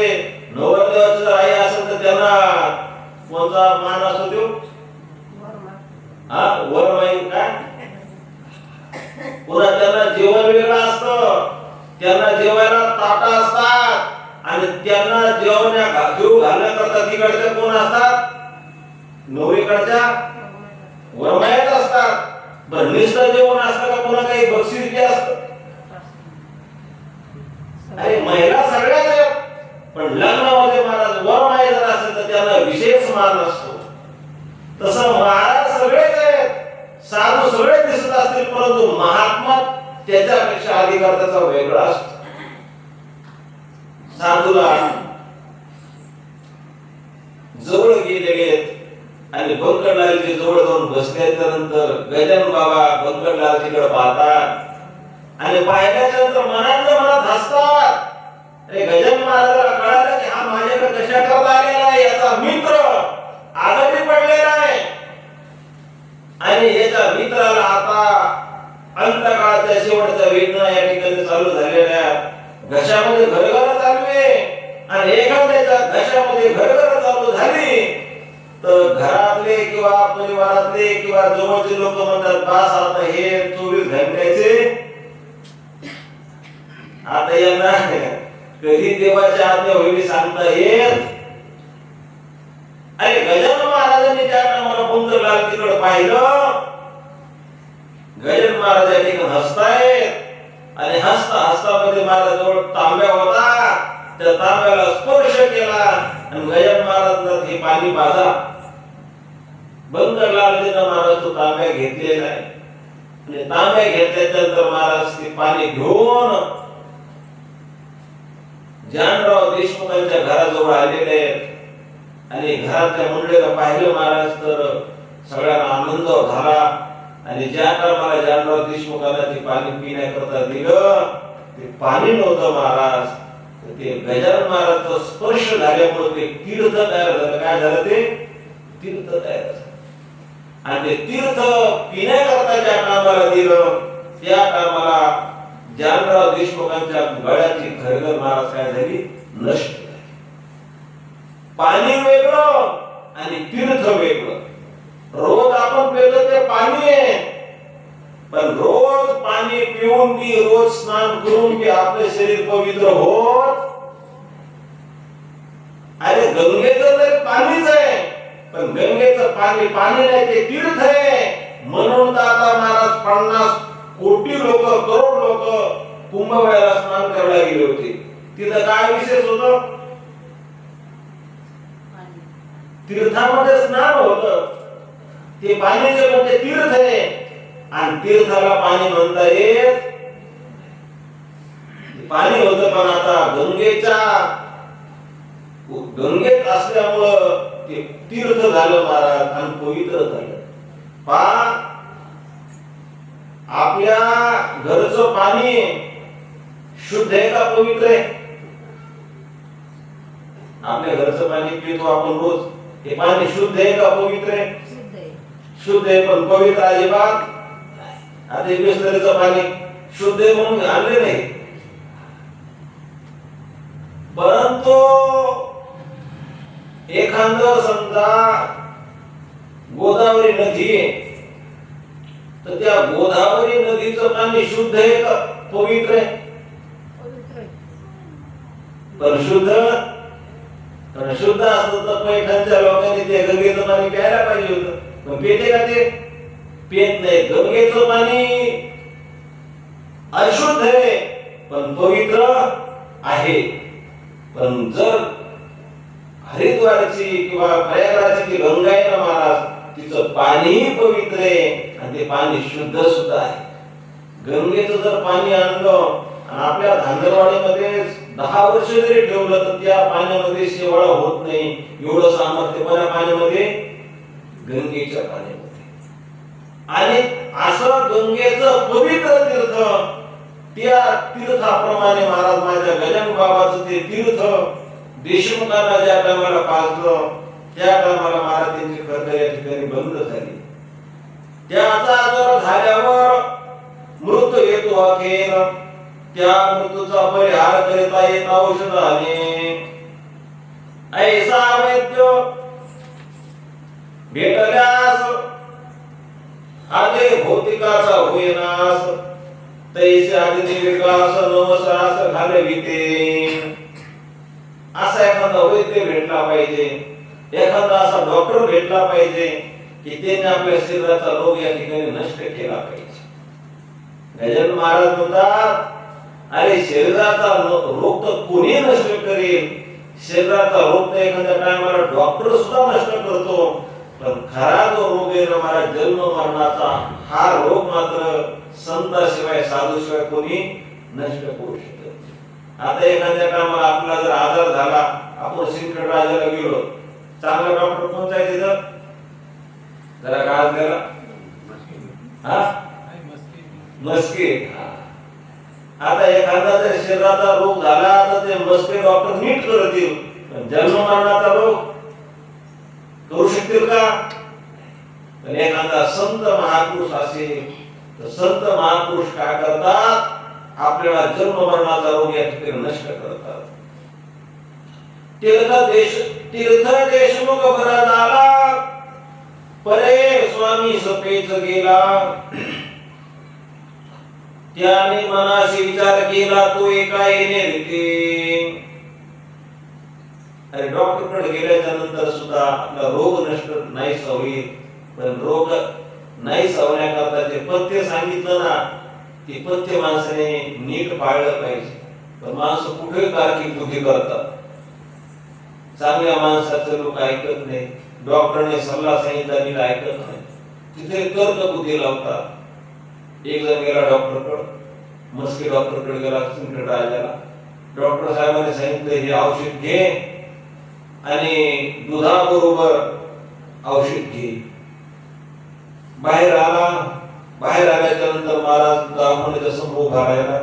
नवरदेवाची जर आई असेल तर त्यांना कोणता मान असतो तो? वरमाईन काय? पुन्हा त्यांना जेवण वेगळं असतं. त्यांना जेवायला ताटा असतात आणि त्यांना जेवण्या घेऊ घालण्याकरता तिकडच्या कोण असतात? नवरीकडच्या वरमायाच असतात. बरं निष्ठा जेवण असतं का पुन्हा काही बक्षीस बी असतं? अरे महिला सगळ्याच आहेत, पण लग्नामध्ये महाराज वरमाय जर असेल तर त्यांना विशेष मान असतो. तसं महाराज सगळेच आहेत, साधू सगळे दिसत असतील, परंतु महात्मा त्याच्यापेक्षा अधिकार त्याचा वेगळा असतो. साधूला जवळ गेलेले आणि बंकटलालची जवळ जाऊन बसल्याच्या नंतर गजानन बाबा बंकटलालजीकडे पाहतात आणि पाहिल्याच्या नंतर मनात हसतात. अरे गजानन महाराजाला कळालं की हा माझ्याकडे कशा करता आलेला आहे, याचा मित्र आजारी पडलेला आहे आणि याच्या मित्राला आता अंतकाळाच्या शेवटच्या वेदना या ठिकाणी चालू झालेल्या, घशामध्ये घरघर चालू आहे आणि एखाद्याच्या घशामध्ये घरघर चालू झाली तर घरातले किंवा परिवारातले किंवा जवळचे लोक म्हणतात बास आता हे 24 घंट्याचे आता यांना कधी देवाच्या आज्ञा होईल सांगता येत. अरे गजानन महाराजांनी त्या टायमाला बंकटलाल तिकडे पाहिलं. गजानन महाराज या ठिकाणी हसतायत आणि हसता हसता मध्ये महाराजाजवळ तांब्या होता. त्या तांब्याला स्पर्श केला आणि गजानन महाराजांना हे पाणी पाजा. बंकटलालजीनं महाराज तो तांब्या घेतलेला आहे आणि तांब्या घेतल्यानंतर महाराज ते पाणी घेऊन जानराव देशमुखांच्या घराजवळ आलेले आहेत आणि घरातल्या मंडळीला पाहिलं महाराज तर सगळ्यांना आनंद झाला. आणि ज्या टायमाला जानराव देशमुखांना ते पाणी पिण्याकरता दिलं ते पाणी नव्हतं महाराज, तर ते गजानन महाराजचा स्पर्श झाल्यामुळे ते तीर्थ तयार झालं. काय झालं? ते तीर्थ तयार झालं आणि ते तीर्थ पिण्याकरता ज्या टायमाला दिलं त्या टायमाला जानराव देशमुखांच्या गळ्याची घरघर महाराज काय झाली? नष्ट झाली. पाणी वेगळं आणि तीर्थ वेगळं. रोज आपण पितो ते पाणी आहे, पण रोज पाणी पिऊन बी रोज स्नान करून बी आपले शरीर पवित्र होत. अरे गंगेचं तरी पाणीच आहे, पण गंगेचं पाणी पाणी नाही, ते तीर्थ आहे. म्हणून तर आता महाराज 50 कोटी लोक, करोड लोक कुंभमेळ्याला स्नान करायला गेले होते. तिथं काय विशेष होतं? तीर्थामध्ये स्नान होतं. ते पाणीचे म्हणजे तीर्थ आहे आणि तीर्थाला पाणी म्हणता येत. पाणी होतं पण आता गंगेत असल्यामुळं ते तीर्थ झालं महाराज आणि पवित्र झालं. आपल्या घरचं पाणी शुद्ध आहे का पवित्र आहे? आपल्या घरचं पाणी पितो आपण रोज, हे पाणी शुद्ध आहे का पवित्र आहे? शुद्ध आहे, पण पवित्र अजिबात. आता बिसलरीचं पाणी शुद्ध आहे म्हणून आणले नाही, परंतु एखादं समजा गोदावरी नदी आहे तर त्या गोदावरी नदीचं पाणी शुद्ध आहे का पवित्र आहे? पण शुद्ध असतं तर पैठणच्या लोकांनी ते गंगेचं पाणी प्यायला पाहिजे होतं, पण पिते का? ते पित नाही. गंगेचं पाणी अशुद्ध आहे पण पवित्र आहे. पण जर हरिद्वारची किंवा प्रयागराजची गंगा आहे ना महाराज, तिचं पाणीही पवित्र आहे आणि ते पाणी शुद्ध सुद्धा आहे. गंगेचं जर पाणी आणलं आणि आपल्या धांदरवाडीमध्ये 10 वर्ष जरी ठेवलं तर त्या पाण्यामध्ये शेवाळ होत नाही. एवढं सामर्थ्य पण पाण्यामध्ये, गंगेच्या पाण्यामध्ये. आणि असं गंगेचं पवित्र तीर्थ, त्या तीर्थाप्रमाणे महाराज माझ्या गजानन बाबाचं ते तीर्थ देशमुखांना ज्या टायमाला पाजलं त्या टायमाला महाराज त्यांची खरतर या ठिकाणी बंद झाली. त्याचा आजार झाल्यावर मृत्यू येतो अखेर, त्या मृत्यूचा परिहार करिता येत औषधाने. ऐसा वैद्य भेटल्यास आदे भौतिकाचा होय नाश, तैसे आदि विकास नवसास घालविते. असा एखादा वैद्य भेटला पाहिजे, एखादा असा डॉक्टर भेटला पाहिजे की त्याने आपल्या शरीराचा रोग या ठिकाणी नष्ट केला पाहिजे. गजानन महाराज म्हणतात, अरे शरीराचा रोग तर कोणी नष्ट करेल, शरीराचा रोग तर एखाद्या टायमाला डॉक्टर सुद्धा नष्ट करतो, पण खरा जो रोग आहे ना महाराज जन्म मरणाचा, हा रोग मात्र संताशिवाय साधूशिवाय कोणी नष्ट करू शकत. आता एखाद्या टायमाला आपला जर आजार झाला, आपण सिंदखेड राजाला गेलो, चांगला डॉक्टर कोणता आहे तिथं जरा काळात गेला मस्के. आता एखादा जर शरीराचा रोग झाला तर ते मस्के डॉक्टर नीट करतील, पण जन्म मरणाचा रोग करू शकतील का? पण एखादा संत महापुरुष असेल तर संत महापुरुष काय करतात, आपल्याला जन्म मरणाचा रोग या ठिकाणी नष्ट करतात. तीर्थ देशमुख बरा झाला, परे स्वामी सपेच गेला. त्याने मनाशी विचार केला, तो एका येणे रीती. अरे डॉक्टर कडे गेल्याच्या नंतर सुद्धा आपला रोग नष्ट नाही होईल, पण रोग नाही होण्याकरता जे पथ्य सांगितलं ना, ते पथ्य माणसाने नीट पाळलं पाहिजे. पण माणसं कुठे तार्किक बुद्धी करतात, चांगल्या माणसाचं लोक ऐकत नाही, डॉक्टरने सल्ला सांगितला नीट ऐकत नाही, तिथे तर्क बुद्धी लावतात. एक जण गेला डॉक्टरकडे, मस्के डॉक्टरकडे गेला सिंदखेड राजाला. डॉक्टर साहेबांनी सांगितलं हे औषध घे आणि दुधाबरोबर औषध घे. बाहेर आल्याच्या नंतर महाराज दवाखान्याच्या समोर उभा राहिला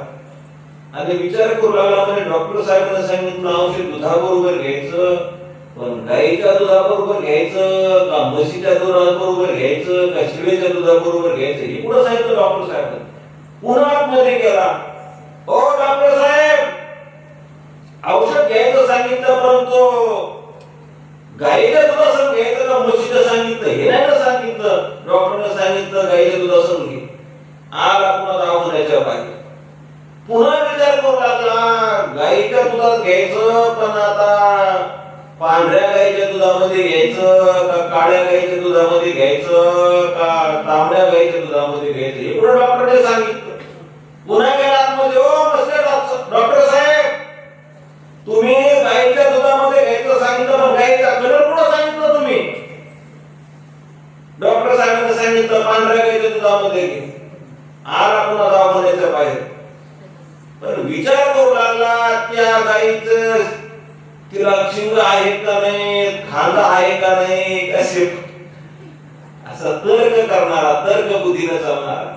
आणि विचार करू लागला, म्हणजे डॉक्टर साहेबांनी सांगितलं औषध दुधाबरोबर घ्यायचं, पण गाईच्या दुधाबरोबर घ्यायचं का म्हशीच्या दुधाबरोबर घ्यायचं का शिळेच्या दुधाबरोबर घ्यायचं, हे कुठं सांगितलं डॉक्टर साहेबांनी. पुन्हा मध्ये गेला, ओ डॉक्टर साहेब औषध घ्यायचं सांगितलं, परंतु गाईच्या दुधासंग घ्यायचं का म्हशीचं सांगितलं हे नाही ना सांगितलं. डॉक्टरने सांगितलं गाईच्या दुधासंग घे. आला पुन्हा दवाखान्याच्या बाहेर, पुन्हा विचार करू लागला, गाईच्या दुधात घ्यायचं, पण आता पांढऱ्या गाईच्या दुधामध्ये घ्यायचं का काळ्या गाईच्या दुधामध्ये घ्यायचं का तांबड्या गाईच्या दुधामध्ये घ्यायचं, हे कुठं डॉक्टरने सांगितलं. पुन्हा गेला आतमध्ये, ओ मस्के डॉक्टर साहेब तुम्ही गाईच्या दुधामध्ये घ्यायचं सांगितलं, पण गाईचा कलर कुठं सांगितलं तुम्ही. डॉक्टर साहेबांनी सांगितलं पांढऱ्या गाईच्या दुधामध्ये घे. आला पुन्हा दवाखान्याच्या बाहेर, पण विचार करू लागला, त्या गाईचं तिला शिंग आहे का नाही, खांदा आहे का नाही, कसे असं तर्क करणारा, तर्क बुद्धीने चालणारा.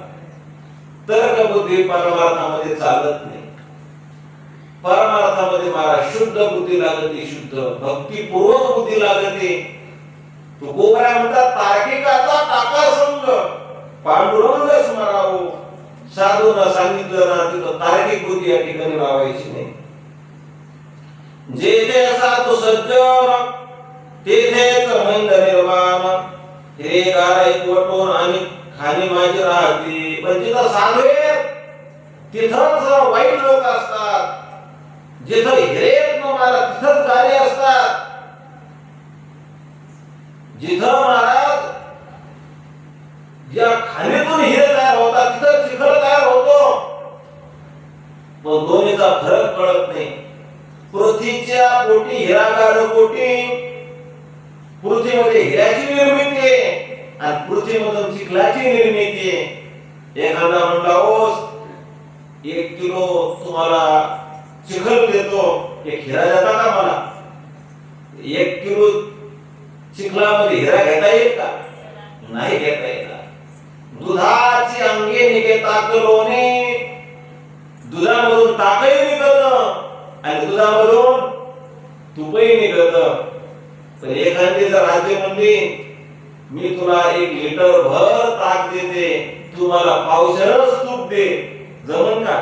तर्क बुद्धी परमार्थामध्ये चालत नाही. परमार्थामध्ये महाराज शुद्ध बुद्धी लागते, शुद्ध भक्तीपूर्वक बुद्धी लागते. तो गोवऱ्या म्हणतात, तार्किकाचा टाका संग पांडुरंग स्मरावो. साधूंना सांगितलं ना, तिथं तार्किक बुद्धी या ठिकाणी लावायची नाही. जेथे साधू सज्जन तेथेच मंद निर्वाण, हिरेगार एकवटून आणि खाणी माझी राहते. पण जिथं साधू आहेत तिथंच वाईट लोक असतात, जिथं हिरे मला तिथंच गारे असतात. जिथं महाराज ज्या खाणीतून हिरे तयार होतात तिथं चिखल तयार होतो, पण दोन्हीचा फरक कळत नाही. पृथ्वीच्या पोटी हिरागार पोटी पृथ्वीमध्ये हिऱ्याची निर्मिती आहे आणि पृथ्वीमधून चिखलाची निर्मिती आहे. एखादा म्हणला, ओ 1 किलो तुम्हाला चिखल देतो, 1 हिरा देता का मला? 1 किलो चिखलामध्ये हिरा घेता येईल का? नाही घेता येणार. दुधाची अंगे निघे ताकलोने, दुधामधून ताकही निघत आणि दुधामधून तुपही निघत. पण एखादी जर राज्य म्हणली मी तुला 1 लिटर भर ताक देते, तू मला पावशेरच तूप दे, जमन का?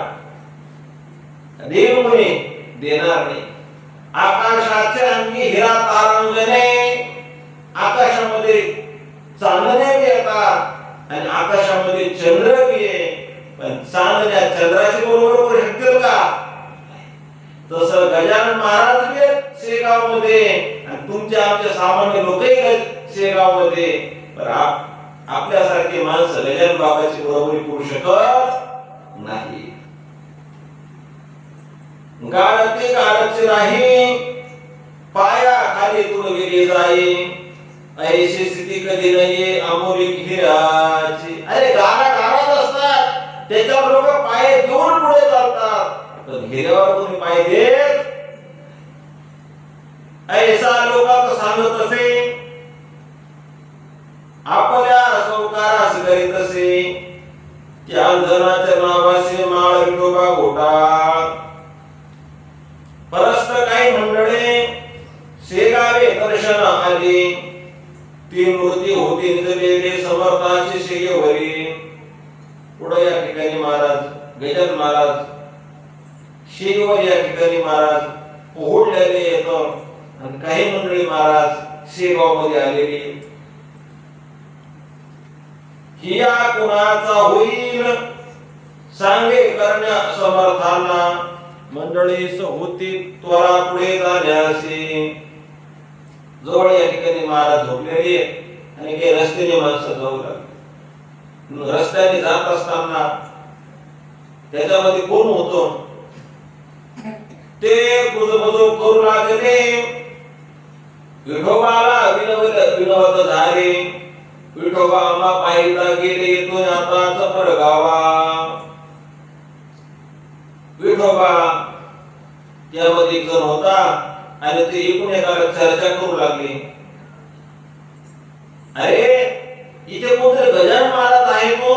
देव म्हणे देणार नाही. आकाशाच्या अंगी हिरा तारांगणे, आकाशामध्ये चांदणे बी येतात आणि आकाशामध्ये चंद्र बी आहे, पण चांदण्या चंद्राच्या बरोबर शकतील का? तसं गजानन महाराज बी शेगाव मध्ये आणि तुमच्या आमच्या सामान्य लोकही शेगाव मध्ये, पण आपल्यासारखे माणसं गजानन बाबाची बरोबरी करू शकत नाही. गाळते गाळचे राही, पाया खाली तुडविले जाई, ऐशी स्थिती कधी नाहीये अमोलिक हिराची. अरे गाळा गाळाच असतात, त्याच्यावर लोक पाय देऊन पुढे चालतात, पण हिऱ्यावर कोणी पाय देत? ऐसा लोकात सांगत असे, आपल्या सौकारास करीत असे, त्या धनाच्या नावाचे माळ विठोबा घोटाळ. परस्त काही मंडळे शेगावे दर्शन आली, ती मूर्ती होती निजलेली समर्थाची शेगेवरी. पुढे या ठिकाणी महाराज गजानन महाराज शेगेवर या ठिकाणी महाराज पोहोडलेले येतं आणि काही मंडळी महाराज शेगाव मध्ये आलेली. हिया कुणाचा होईल सांगे करण्या समर्थांना, मंडळीस होती त्वरा पुढे जाण्यासी. जवळ या ठिकाणी महाराज झोपलेले आणि काही रस्त्याने माणसं जाऊ लागली. रस्त्याने जात असताना त्याच्यामध्ये कोण होतो ते कुजबुज करू लागले, विठोबाला विनवत झाले. विठोबा आम्हा पाहिता गेले येतो आताच परगावा. विठोबा त्यामध्ये एक जण होता आणि ते एकूण एकाला चर्चा करू लागले, अरे इथे कोणतरी गजानन महाराज आहे तो.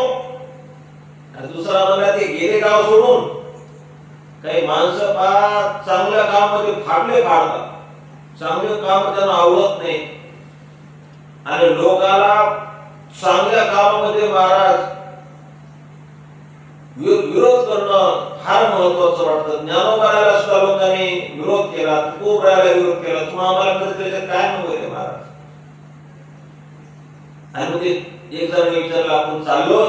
आणि दुसरा म्हणला ते गेले गाव सोडून. काही माणसं चांगल्या कामामध्ये फाटले फाडतात, चांगले काम त्यांना आवडत नाही आणि लोकाला चांगल्या कामामध्ये महाराज विरोध करणं फार महत्वाचं वाटतं. ज्ञानोबाला सुद्धा लोकांनी विरोध केला, तुकोबराला विरोध केला, तुम्हाला आम्हाला त्याच्यात काय नव्हते महाराज. आणि म्हणजे एक जण विचारलं आपण चाललो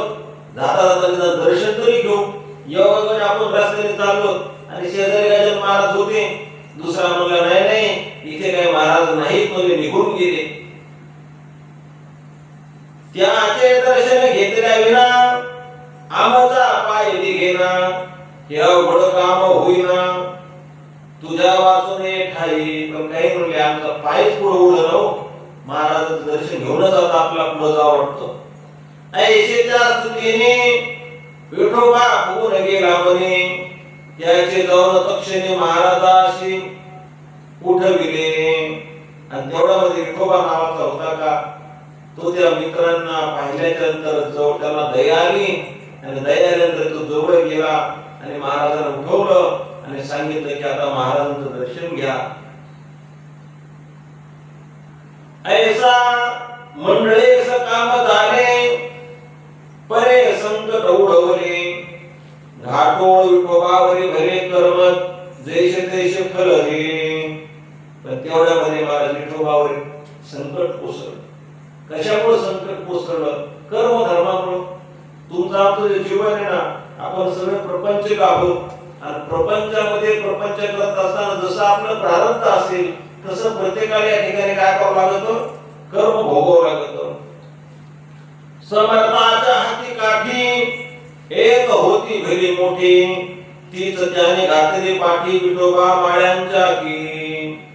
जाता जाता दर्शन तरी घेऊ. योगाने आपण रस्त्याने चाललो आणि शेजारी गजानन महाराज होते. दुसरा म्हणला नाही नाही इथे काही महाराज नाहीत, म्हणजे निघून गेले. त्याचे दर्शन घेतल्या विना आमचा पाय निघेना, हे अवघड काम होईना, तुझ्या वाचून ठाई. पण काही म्हणले आमचा पायच पुढे उडलं हो, महाराजांचं दर्शन घेऊनच आता आपला पुढे जावं वाटतं. ऐशेच्या स्तुतीने विठोबा फुगून गेला म्हणे, त्याचे जाऊन तक्षणी महाराजाशी उठविले. आणि तेवढ्यामध्ये विठोबा नावाचा होता का, तो त्या मित्रांना पाहिल्याच्या नंतर जवळ त्याला दया आली आणि दया आल्यानंतर तो जवळ गेला आणि महाराजांना उठवलं आणि सांगितलं की आता महाराजांचं दर्शन घ्या. ऐसा मंडळेस काम झाले, परे संकट उडवले, घाटोळ विठोबावरी भरे कर्म जैसे तैसे फल हे. पण तेवढ्यामध्ये महाराज विठोबावर संकट कोसळलं. कशामुळे संकट कोसळलं? कर्म धर्मामुळे. तुमचं आमचं जे जीवन आहे ना, आपण सगळे प्रपंच आहोत आणि प्रपंचामध्ये प्रपंच करत असताना जसं आपलं प्रारब्ध असेल तसं प्रत्येकाला या ठिकाणी काय करावं लागतं? कर्म भोगावं लागतं. समर्थाच्या हाती काठी एक होती भली मोठी, तीच त्याने घातली पाठी विठोबा माळ्यांच्या की.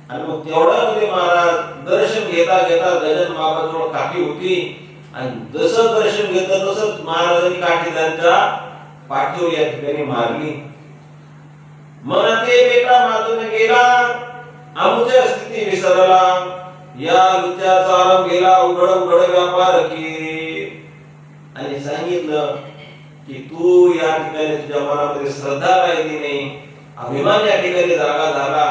आणि मग तेवढ्यामध्ये महाराज दर्शन घेता घेता गजानन बाबाजवळ काठी होती आणि जसं दर्शन घेतलं तसंच महाराजांनी काठी त्यांच्या पाठीवर या ठिकाणी मारली. मन ते बेटा माजून गेला, आमच्या स्थिती विसरला, या लुच्याचा आरंभ गेला उघड उघड व्यापार की. आणि सांगितलं की तू या ठिकाणी तुझ्या मनामध्ये श्रद्धा राहिली नाही, अभिमान या ठिकाणी जागा झाला.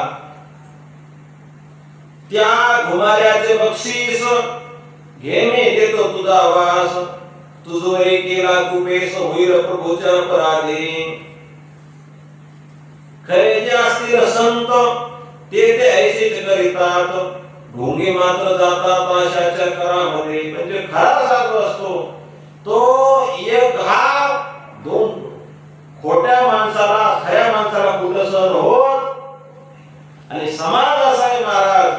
त्या घुमाऱ्याचे बक्षीस घेणे देतो तुझा वास, तुझो केला कुपेस होईल प्रभूच्या पराधे. खरे जे असतील संत ते ऐसेच करीतात, ढोंगी मात्र जातात आशाच्या करामध्ये. म्हणजे खरा साधू असतो तो एक घाव दोन खोट्या माणसाला खऱ्या माणसाला कुठं सहन होत. आणि समाज असा आहे महाराज,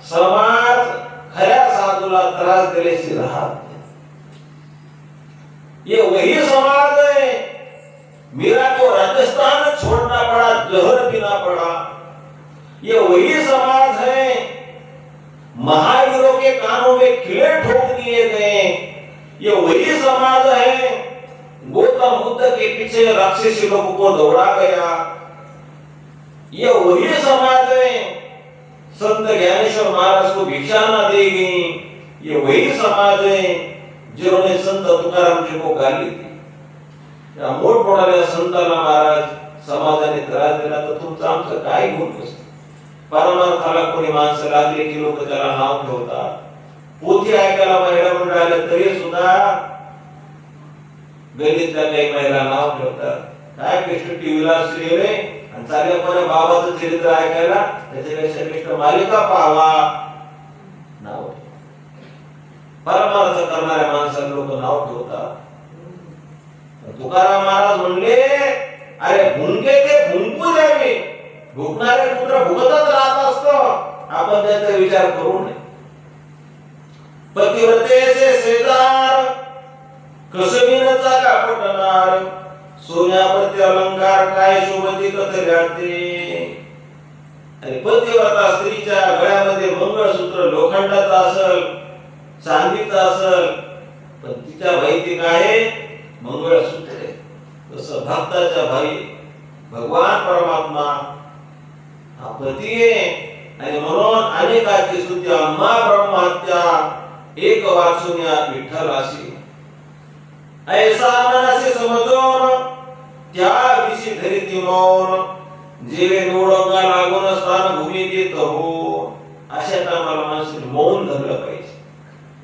समाज खऱ्या साधूला त्रास दिल्याशी राहत नाही. ये वही समाज है, मेरा को राजस्थान छोड़ना पड़ा, जहर पीना पड़ा. ये वही समाज है, महावीरों के कानों में कीड़े ठोक दिए गए. ये वही समाज है, गौतम बुद्ध के पीछे राक्षसी लोगों को दौड़ा गया. ये वही समाज है, संत ज्ञानेश्वर महाराज को भिक्षा न दी गई. ये वही समाज है जिन्होंने संत तुकाराम जी को गाली दी. या मोठमोठ्या संतांना महाराज समाजाने त्रास दिला तर तुमचं आमचं काय गुण नसतं. परमार्थाला कोणी माणसं लागले की लोक त्याला नाव ठेवतात. पोथी ऐकायला महिला मंडळ आले तरी सुद्धा गणितल्या काही महिला नाव ठेवतात. काय कृष्ण टीव्हीला सिरियल आहे आणि चालल्या पण बाबाचं चरित्र ऐकायला त्याच्यापेक्षा कृष्ण मालिका पाहावा नाव. परमार्थ करणाऱ्या माणसाला लोक नाव ठेवतात. तुकाराम महाराज म्हणले अरे भुंके ते भुंकू द्यावे, भुकणारे कुत्र भुकतच राहत असतो, आपण त्याचा विचार करू नये. पतिव्रतेचे शेजार कसबीनचा कापटणार, सोन्याप्रती अलंकार काय शोभती कथल्याते. आणि पतिव्रता स्त्रीच्या गळ्यामध्ये मंगळसूत्र लोखंडाचं असल चांदीचं असल पण तिच्या भाईती काय मंगळसूत्र आहे. तसं भक्ताच्या भाई भगवान परमात्मा हा पती आहे. आणि म्हणून अनेकाची स्तुती अम्मा ब्रह्महत्या एक वाचून या विठ्ठल अशी. ऐसा मनाशी समजून त्या विषयी धरिती मौन, जेवे निवडंगा लागून स्थान भूमी देत हो. अशा टायमाला माणसाने मौन धरलं पाहिजे.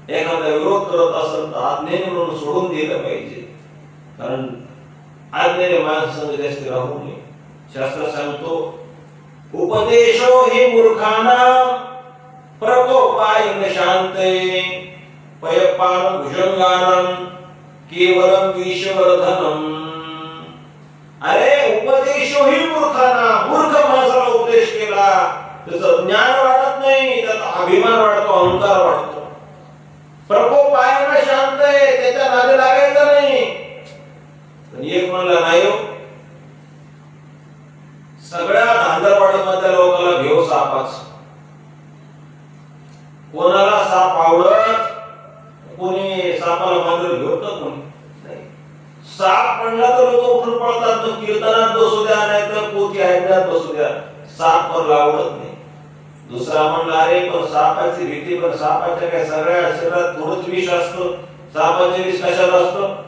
एखादा विरोध करत असेल तर आज्ञेने म्हणून सोडून दिलं पाहिजे. कारण आज्ञेने माणसाने जास्त राहू नये. शास्त्र सांगतो उपदेशो हि मूर्खाना प्रकोपाय न शांते, पयपान भुजंगानं केवलम विषवर्धनम. अरे उपदेशो हि मूर्खाना, मूर्ख माणसाला उपदेश केला त्याचं ज्ञान वाढत नाही, त्याचा अभिमान वाढतो, अहंकार वाढतो. प्रकोप आहे ना शांत आहे, त्याच्या नादी लागायचं नाही. पण एक म्हणला नाही सगळ्या धांदरवाडीमधल्या लोकांना घेऊ सापाच. कोणाला साप आवडत, कोणी सापाला मांजर घेऊन कोणी नाही. साप म्हणला तर लोक उठून पळतात. कीर्तनात बसू द्या नाही तर पोथी ऐकण्यात बसू द्या, साप कोणाला आवडत नाही. दुसरा म्हणला अरे पण सापाची भीती, पण सापाच्या काय सगळ्या शरीरात थोडंच विष असतं. सापाचे विष कशात असतं?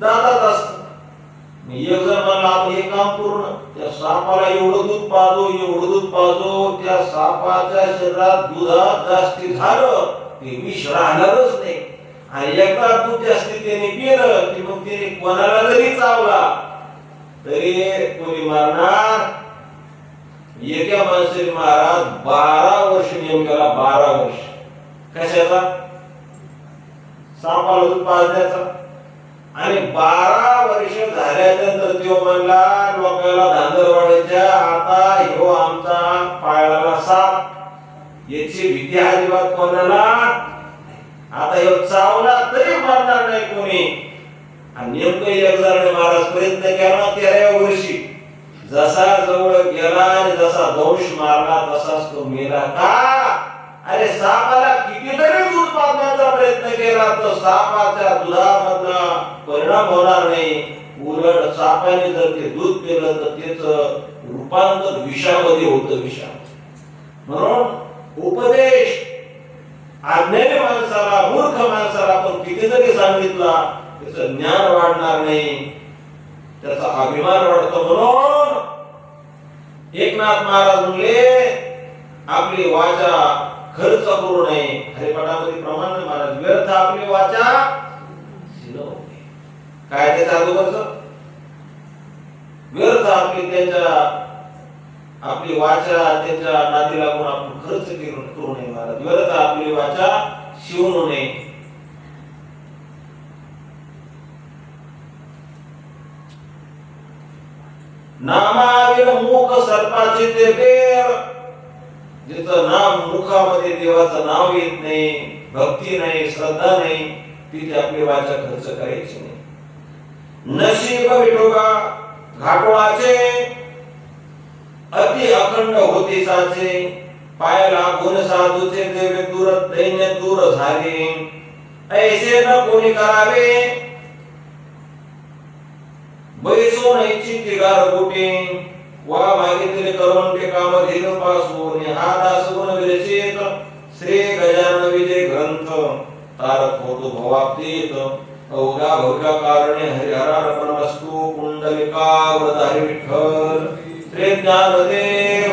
दातात असतं. एक जर म्हणला आपण हे काम पूर्ण त्या सापाला एवढं दूध पाजो, एवढं दूध पाजो, त्या सापाच्या शरीरात दुधात जास्ती झालं ते विष राहणारच नाही. आणि एकदा दूध जास्ती त्याने पिलं की मग ते कोणाला जरी चावला तरी कोणी मारणार. एका माणसाने महाराज 12 वर्ष नियम केला. 12 वर्ष कशाचा? सापाला दूध पाजण्याचा. आणि 12 वर्ष झाल्यानंतर तो म्हणला लोकांना धांदरवाडीच्या आता ह्यो आमचा पाळलेला साप, याची भीती अजिबात कोणाला. आता ह्यो चावला तरी मारणार नाही कोणी. आणि नेमकं एक जण महाराज प्रयत्न केला 13व्या वर्षी. जसा जवळ गेला आणि जसा दंश मारला तसाच तो मेला. का? अरे सापाला कितीतरी दूध पाजण्याचा प्रयत्न केला तर सापाच्या दुधामधला परिणाम होणार नाही. उलट सापाने जर ते दूध पिलं तर त्याचं रूपांतर विषामध्ये होतं. म्हणून उपदेश अज्ञानी माणसाला, मूर्ख माणसाला आपण किती जरी सांगितला त्याचं ज्ञान वाढणार नाही, त्याचा अभिमान वाढतो. म्हणून एकनाथ महाराज म्हणले आपली वाचा खर्च करू नये. हरिपाठामध्ये प्रमाण नाही महाराज, व्यर्थ आपली वाचा शिरवू नये. काय ते अगोदरच व्यर्थ आपली वाचा त्यांच्या नादी लागून आपण खर्च करू नये महाराज. व्यर्थ आपली वाचा शिवू नये. नामाविर मुख सर्पाचे ते बेर. जिथं नाम मुखामध्ये देवाचं नाव येत नाही, भक्ती नाही, श्रद्धा नाही, तिथे आपली वाचा खर्च करायची नाही. नशीब विठोबा घाटोळाचे अति अखंड होते साचे. पायाला गुण साधूचे देवे दूर दैन्य दूर झाले. ऐसे न कोणी करावे बैसो नैची तिगार गोटे. वा मागितले करुण ते काम घेऊन पासून हा दास गुण विरचित. श्री गजानन विजय ग्रंथ तारक होतो भवाप्तीत. अवघा भोगा कारणे हरिहरार्पण वस्तू. कुंडलिका वृत हरी विठ्ठल. श्री ज्ञानदेव